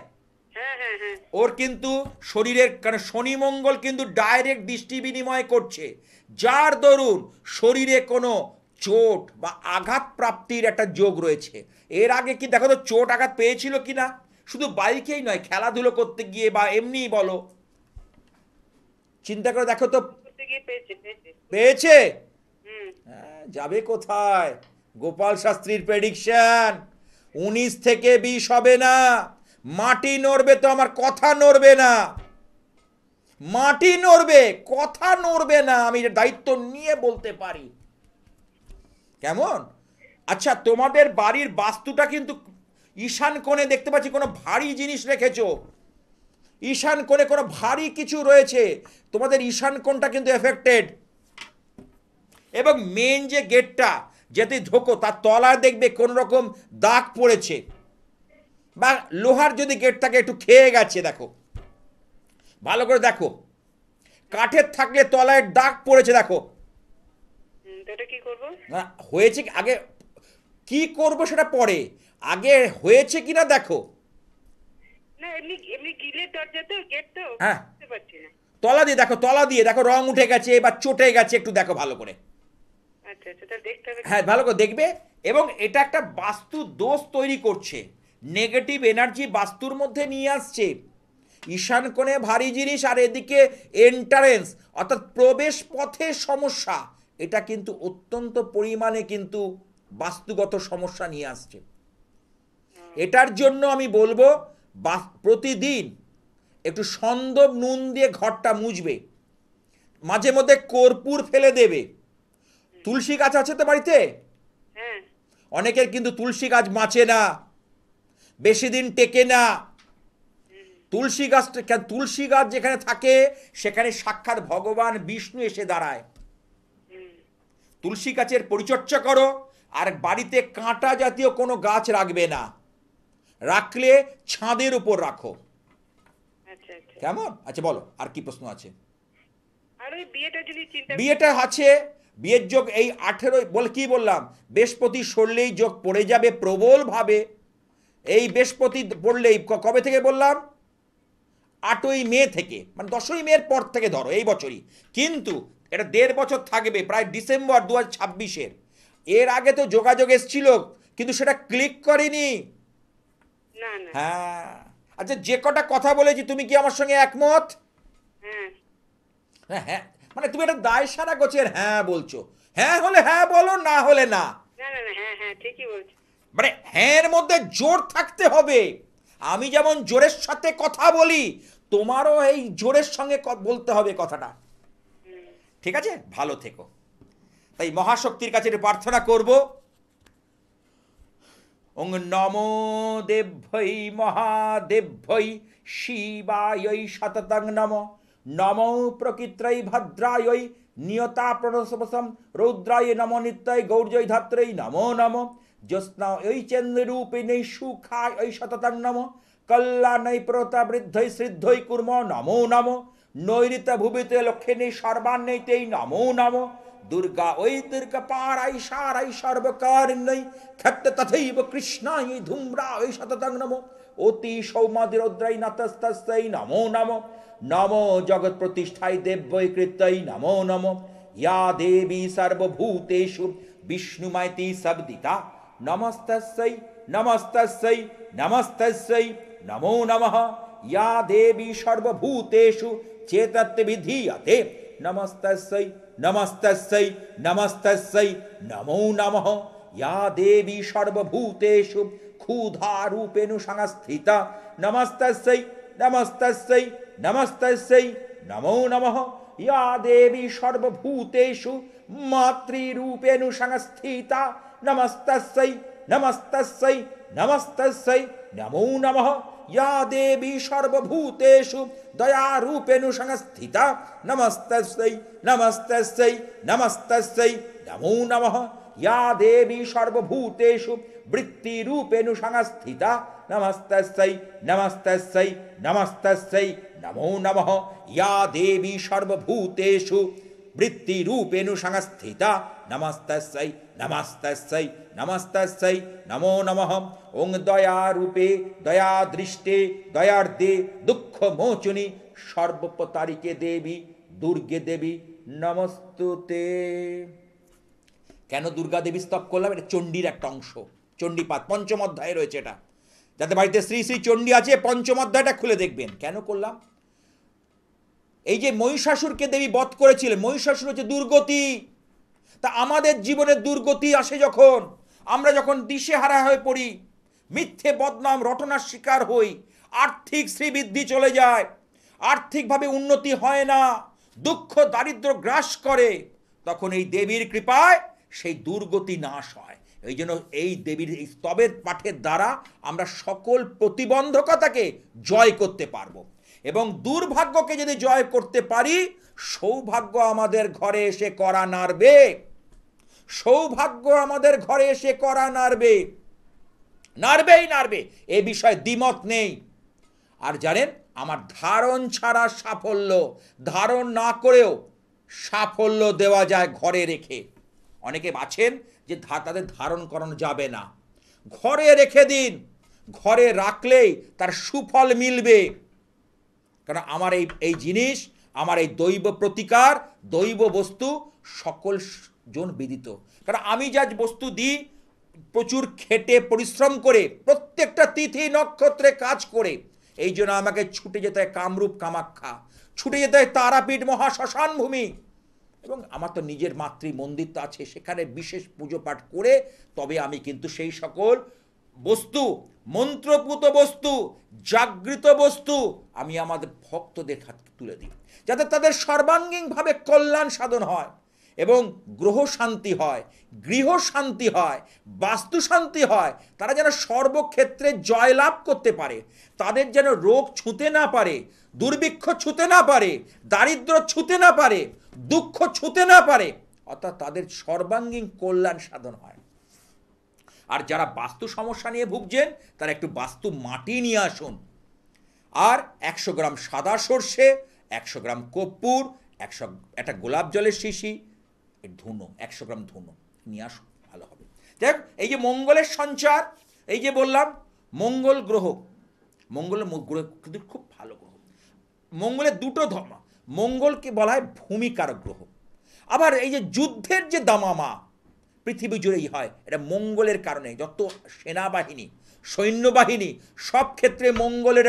হ্যাঁ হ্যাঁ হ্যাঁ। ওর কিন্তু শরীরের, কারণ শনি মঙ্গল কিন্তু ডাইরেক্ট দৃষ্টি বিনিময় করছে, যার দরুন শরীরে কোনো চোট বা আঘাত প্রাপ্তির একটা যোগ রয়েছে। এর আগে কি দেখো তো চোট আঘাত পেয়েছিল কিনা, শুধু বাইকেই নয়, খেলাধুলো করতে গিয়ে বা এমনি বলো, চিন্তা করে দেখো তো। করতে গিয়ে পেয়েছে পেয়েছে। পেয়েছে? হুম। যাবে কোথায়? গোপাল শাস্ত্রীর প্রেডিকশন 19 থেকে 20 হবে না। মাটি নড়বে তো, আমার কথা নড়বে না। মাটি নড়বে, কথা নড়বে না, আমি দায়িত্ব নিয়ে বলতে পারি। কেমন? আচ্ছা, তোমাদের বাড়ির বাস্তুটা কিন্তু ঈশান কোণে দেখতে পাচ্ছি কোনো ভারী জিনিস রেখেছো, ঈশান কোণে কোনো ভারী কিছু রয়েছে, তোমাদের ঈশান কোণটা কিন্তু এফেক্টেড। এবং মেন যে গেটটা যেতে ঢোকো, তার তলায় দেখবে কোন রকম দাগ পড়েছে, বা লোহার যদি গেট থাকে একটু খেয়ে গেছে, দেখো ভালো করে দেখো, কাঠের থাকলে তলায় দাগ পড়েছে, দেখো। এটা কি করব? না, হয়েছে আগে, কি করবো সেটা পরে, আগে হয়েছে কিনা দেখো। না এমনি এমনি গিলের দরজা তো, গেট তো, হ্যাঁ। বুঝতে পারছি না। তলা দিয়ে দেখো রং উঠে গেছে বা চটে গেছে, একটু দেখো ভালো করে। আচ্ছা আচ্ছা, তা দেখতে হবে। হ্যাঁ, ভালো করে দেখবে। এবং এটা একটা বাস্তু দোষ তৈরি করছে, নেগেটিভ এনার্জি বাস্তুর মধ্যে নিয়ে আসছে। ঈশান কোণে ভারী জিনিস, আর এদিকে এন্টারেন্স অর্থাৎ প্রবেশ পথে সমস্যা, এটা কিন্তু অত্যন্ত পরিমাণে কিন্তু বাস্তুগত সমস্যা নিয়ে আসছে। এটার জন্য আমি বলবো প্রতিদিন একটু সন্দব নুন দিয়ে ঘরটা মুছবে, মাঝে মধ্যে কর্পূর ফেলে দেবে। তুলসী গাছ আছে তো বাড়িতে? হ্যাঁ। অনেকের কিন্তু তুলসী গাছ বাঁচে না, বেশি দিন টেকে না। তুলসী গাছ যেখানে থাকে সেখানে সাক্ষাৎ ভগবান বিষ্ণু এসে দাঁড়ায়। তুলসী গাছের পরিচর্যা করো, আর বাড়িতে কাঁটা জাতীয় কোনো গাছ রাখবে না, রাখলে ছাদের উপর রাখো। আচ্ছা আচ্ছা। কেমন? আচ্ছা বলো, আর কি প্রশ্ন আছে? আর ওই বিয়েটা যদি চিন্তা বিয়েটা আছে, বিয়ের যোগ এই 18 বলে কি বললাম, বৃহস্পতি সরলেই যোগ পড়ে যাবে প্রবল ভাবে। এই বৃহস্পতি পড়লেই কবে থেকে বললাম? 8ই মে থেকে, মানে 10ই মের পর থেকে ধরো এই বছরই, কিন্তু এটা 1.5 বছর থাকবে, প্রায় ডিসেম্বর 2026-এর। এর আগে তো যোগাযোগ এসেছিল, কিন্তু সেটা ক্লিক করেনি। না না। হ্যাঁ। আচ্ছা, যে কটা কথা বলেছি তুমি কি আমার সঙ্গে একমত? হ্যাঁ। হ্যাঁ হ্যাঁ, মানে তুমি একটা দায় সারা গোছের হ্যাঁ বলছো। হ্যাঁ হলে হ্যাঁ বলো, না হলে না। না না না, হ্যাঁ হ্যাঁ ঠিকই বলছো। মানে হ্যাঁ মধ্যে জোর থাকতে হবে। আমি যেমন জোরের সাথে কথা বলি, তোমারও এই জোরের সঙ্গে বলতে হবে কথাটা। ঠিক আছে? ভালো থেকো। তাই মহাশক্তির কাছে একটু প্রার্থনা করব। ওং নমো দেভ্যৈ মহাদেভ্যৈ শিবায়ৈ সততং নমঃ। নমো প্রকৃত্रै ভদ্রায়ৈ নিয়তা প্রণসবসম রৌদ্রায় নমো নিত্যৈ গৌর্যৈ ধাত্রৈ নমো নমঃ। জ্যোৎস্না এই চন্দ্ররূপিণৈ সুখায় সততং নমঃ। কল্যাণৈ প্রতা বৃদ্ধৈ শ্রদ্ধৈ কুর্ম নমো নমঃ। নৈরিত ভুবিতে লক্ষ্মীনি সর্বান্নৈতেই নমো নমঃ। দুর্গা ওই দুর্গা পারাই সারাই সর্বকারিণ্যই ক্ষত্র তথৈব কৃষ্ণায় ধূম্রায় সততং নমঃ। অতি সৌমাদিরৌদ্রাই নাতস্তস্যৈ নমো নমঃ। নমো জগৎ প্রতিষ্ঠায় দেব্যৈ কৃত্যৈ নমো নমঃ। ইয়া দেবী সর্বভূতেষু বিষ্ণুমাইতি শব্দিতা নমস্তস্যৈ নমস্তস্যৈ নমস্তস্যৈ নমো নমঃ। ইয়া দেবী সর্বভূতেষু চেতত্বিধীয়তে নমস্তস্যৈ নমস্তস্যৈ নমস্তস্যৈ নমো নমঃ। ইয়া দেবী সর্বভূতেষু ক্ষুধারূপেণ সংস্থিতা নমস্তস্যৈ নমস্তস্যৈ নমস্তস্যৈ নমো নমঃ। ইয়া দেবী সর্বভূতেষু মাতৃরূপেণ সংস্থিতা নমস্তস্যৈ নমস্তস্যৈ নমস্তস্যৈ নমো নমঃ। ইয়া দেবী সর্বভূতেষু দয়ারূপেণ সংস্থিতা নমস্তস্যৈ নমস্তস্যৈ নমস্তস্যৈ নমো নমঃ। ইয়া দেবী সর্বভূতেষু বৃত্তিরূপেণ সংস্থিতা নমস্তস্যৈ নমস্তস্যৈ নমস্তস্যৈ নমো নমঃ। ইয়া দেবী সর্বভূতেষু বৃত্তিরূপেণ সংস্থিতা নমস্তস্যৈ নমস্তস্যৈ নমস্তস্যৈ নমো নমঃ। ওং দয়ারূপে দয়াদৃষ্টে দয়ার্দে দুঃখমোচনী সর্বপতারিকে দেবী দুর্গে দেবী নমস্তুতে। কেন দুর্গা দেবী স্তব করলাম? এটা চণ্ডীর একটা অংশ, চণ্ডীপাঠ পঞ্চম অধ্যায়ে রয়েছে এটা। যাতে বাড়িতে শ্রী শ্রী চণ্ডী আছে, পঞ্চম অধ্যায়টা খুলে দেখবেন। কেন করলাম? এই যে মহিষাসুরকে দেবী বধ করেছিলেন, মহিষাসুর হচ্ছে দুর্গতি। তা আমাদের জীবনের দুর্গতি আসে যখন আমরা যখন দিশেহারা হয়ে পড়ি, মিথ্যে বদনাম রটনার শিকার হই, আর্থিক শ্রীবৃদ্ধি চলে যায়, আর্থিকভাবে উন্নতি হয় না, দুঃখ দারিদ্র গ্রাস করে, তখন এই দেবীর কৃপায় সেই দুর্গতি নাশ হয়। এই জন্য এই দেবীর এই স্তবের পাঠের দ্বারা আমরা সকল প্রতিবন্ধকতাকে জয় করতে পারবো, এবং দুর্ভাগ্যকে যদি জয় করতে পারি, সৌভাগ্য আমাদের ঘরে এসে করা নাড়বে, সৌভাগ্য আমাদের ঘরে এসে করা নাড়বে, নাড়বেই নাড়বে, এ বিষয়ে দ্বিমত নেই। আর জানেন, আমার ধারণ ছাড়া সাফল্য, ধারণ না করেও সাফল্য দেওয়া যায় ঘরে রেখে। অনেকে আছেন যে তাদের ধারণ করানো যাবে না, ঘরে রেখে দিন, ঘরে রাখলেই তার সুফল মিলবে। কারণ আমার এই জিনিস, আমার এই দৈব প্রতিকার, দৈব বস্তু সকল জন বিদিত। কারণ আমি যা বস্তু দিই প্রচুর খেটে পরিশ্রম করে, প্রত্যেকটা তিথি নক্ষত্রে কাজ করে, এই জন্য আমাকে ছুটে যেতে হয় কামরূপ কামাখ্যা, ছুটে যেতে হয় তারাপীঠ মহাশ্মশান ভূমি, এবং আমার তো নিজের মাতৃ মন্দির তো আছে, সেখানে বিশেষ পুজো পাঠ করে তবে আমি কিন্তু সেই সকল বস্তু, মন্ত্রপুত বস্তু, জাগৃত বস্তু আমি আমাদের ভক্তদের হাতে তুলে দিই, যাতে তাদের সর্বাঙ্গীনভাবে কল্যাণ সাধন হয় এবং গ্রহ শান্তি হয়, গৃহ শান্তি হয়, বাস্তু শান্তি হয়, তারা যেন সর্বক্ষেত্রে জয়লাভ করতে পারে, তাদের যেন রোগ ছুঁতে না পারে, দুর্ভিক্ষ ছুঁতে না পারে, দারিদ্র ছুঁতে না পারে, দুঃখ ছুঁতে না পারে, অর্থাৎ তাদের সর্বাঙ্গীন কল্যাণ সাধন হয়। আর যারা বাস্তু সমস্যা নিয়ে ভুগছেন তারা একটু বাস্তু মাটি নিয়ে আসুন, আর 100 গ্রাম সাদা সর্ষে, 100 গ্রাম কর্পূর, একটা গোলাপ জলের শিশি, ধুনো 100 গ্রাম ধুনো নিয়ে আসুন, ভালো হবে। দেখ, এই যে মঙ্গলের সঞ্চার, এই যে বললাম মঙ্গল গ্রহ, মঙ্গলের গ্রহ কিন্তু খুব ভালো গ্রহ। মঙ্গলের দুটো ধর্ম, মঙ্গলকে বলা হয় ভূমিকারক গ্রহ। আবার এই যে যুদ্ধের যে দামামা পৃথিবী জুড়েই হয়, এটা মঙ্গলের কারণে। যত সেনাবাহিনী, সৈন্যবাহিনী, সব ক্ষেত্রে মঙ্গলের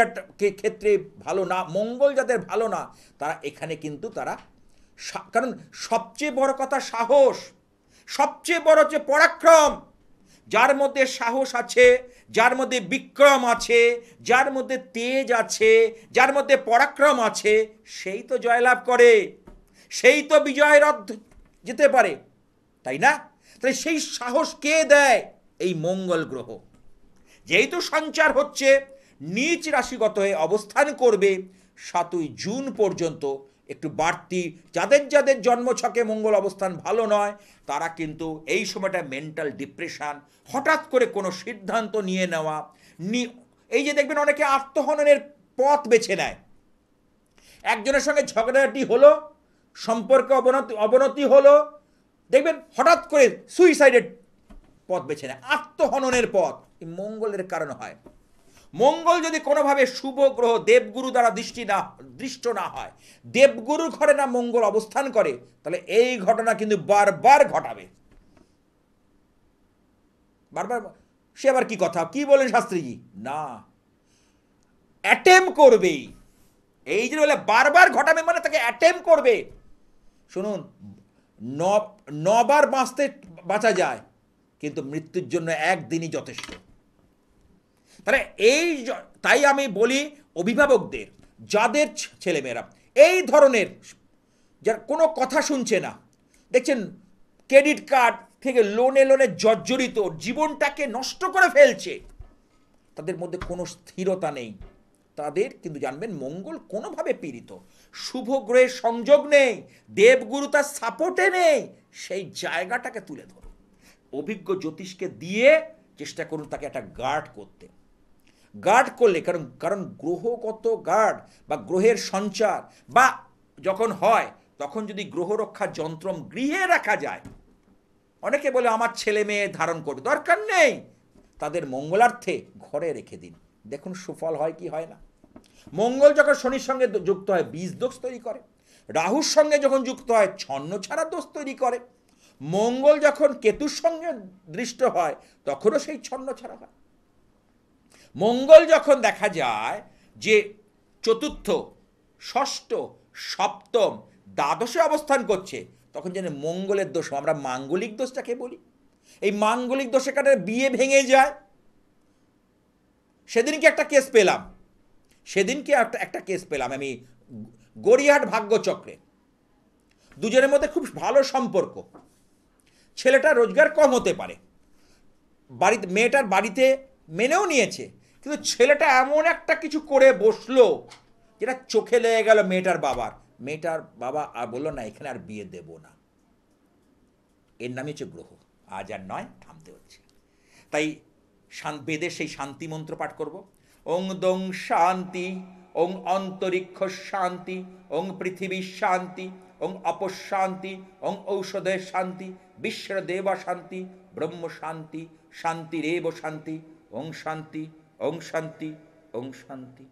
ক্ষেত্রে ভালো না, মঙ্গল যাদের ভালো না তারা এখানে কিন্তু তারা, কারণ সবচেয়ে বড় কথা সাহস, সবচেয়ে বড় হচ্ছে পরাক্রম। যার মধ্যে সাহস আছে, যার মধ্যে বিক্রম আছে, যার মধ্যে তেজ আছে, যার মধ্যে পরাক্রম আছে, সেই তো জয়লাভ করে, সেই তো বিজয়ের রথ যেতে পারে, তাই না? তাই সেই সাহস কে দেয়? এই মঙ্গল গ্রহ। যেহেতু সঞ্চার হচ্ছে, নিচ রাশিগত হয়ে অবস্থান করবে 7ই জুন পর্যন্ত, একটু বাড়তি, যাদের যাদের জন্মছকে মঙ্গল অবস্থান ভালো নয় তারা কিন্তু এই সময়টা মেন্টাল ডিপ্রেশন, হঠাৎ করে কোনো সিদ্ধান্ত নিয়ে নেওয়া, এই যে দেখবেন অনেকে আত্মহননের পথ বেছে নেয়, একজনের সঙ্গে ঝগড়াঝাটি হলো, সম্পর্কে অবনতি হলো, দেখবেন হঠাৎ করে সুইসাইডের পথ বেছে নেয়, আত্মহননের পথ। মঙ্গলের কারণ হয়। মঙ্গল যদি কোনোভাবে শুভ গ্রহ দেবগুরু দ্বারা দৃষ্ট না হয়, দেবগুরুর ঘরে না মঙ্গল অবস্থান করে, তাহলে এই ঘটনা কিন্তু বারবার ঘটাবে, বারবার। সে আবার কি কথা, কি বলেন শাস্ত্রীজি? না, অ্যাটেম্প করবেই। এই যে বলে বারবার ঘটাবে মানে তাকে অ্যাটেম্প করবে। শুনুন, 9 বার বাঁচা যায়, কিন্তু মৃত্যুর জন্য একদিনই যথেষ্ট। তাহলে তাই আমি বলি অভিভাবকদের, যাদের ছেলেমেয়েরা এই ধরনের, যার কোনো কথা শুনছে না, দেখছেন ক্রেডিট কার্ড থেকে লোনে জর্জরিত, জীবনটাকে নষ্ট করে ফেলছে, তাদের মধ্যে কোনো স্থিরতা নেই, তাদের কিন্তু জানবেন মঙ্গল কোনোভাবে পীড়িত, শুভ গ্রহের সংযোগ নেই, দেবগুরু তার সাপোর্টে নেই। সেই জায়গাটাকে তুলে ধরুন, অভিজ্ঞ জ্যোতিষকে দিয়ে চেষ্টা করুন তাকে একটা গার্ড করতে। গার্ড করলে, কারণ গ্রহগত গার্ড বা গ্রহের সঞ্চার বা যখন হয়, তখন যদি গ্রহ রক্ষার যন্ত্রম গৃহে রাখা যায়, অনেকে বলে আমার ছেলে মেয়ে ধারণ করবে, দরকার নেই, তাদের মঙ্গলার্থে ঘরে রেখে দিন, দেখুন সুফল হয় কি হয় না। মঙ্গল যখন শনির সঙ্গে যুক্ত হয় বীজ দোষ তৈরি করে, রাহুর সঙ্গে যখন যুক্ত হয় ছন্ন ছাড়া দোষ তৈরি করে, মঙ্গল যখন কেতুর সঙ্গে দৃষ্ট হয় তখনও সেই ছন্ন ছাড়া হয়। মঙ্গল যখন দেখা যায় যে চতুর্থ, ষষ্ঠ, সপ্তম, দ্বাদশে অবস্থান করছে, তখন যেন মঙ্গলের দোষ, আমরা মাঙ্গলিক দোষটাকে বলি, এই মাঙ্গলিক দোষের কারণে বিয়ে ভেঙে যায়। সেদিনকে একটা কেস পেলাম আমি গড়িয়াহাট ভাগ্যচক্রে। দুজনের মধ্যে খুব ভালো সম্পর্ক, ছেলেটা রোজগার কম হতে পারে, মেয়েটার বাড়িতে মেনেও নিয়েছে, কিন্তু ছেলেটা এমন একটা কিছু করে বসলো যেটা চোখে লেগে গেল মেয়েটার বাবা আর বললো না, এখানে আর বিয়ে দেব না। এর নামই হচ্ছে গ্রহ, আজ আর নয়, থামতে হচ্ছে। তাই বেদের সেই শান্তি মন্ত্র পাঠ করব, ওং দং শান্তি, ওং অন্তরিক্ষ শান্তি, ওং পৃথিবী শান্তি, ওং অপশান্তি, ওং ঔষধের শান্তি, বিশ্বের দেবা শান্তি, ব্রহ্ম শান্তি, শান্তিরেব শান্তি, ওং শান্তি ওং শান্তি ওং শান্তি।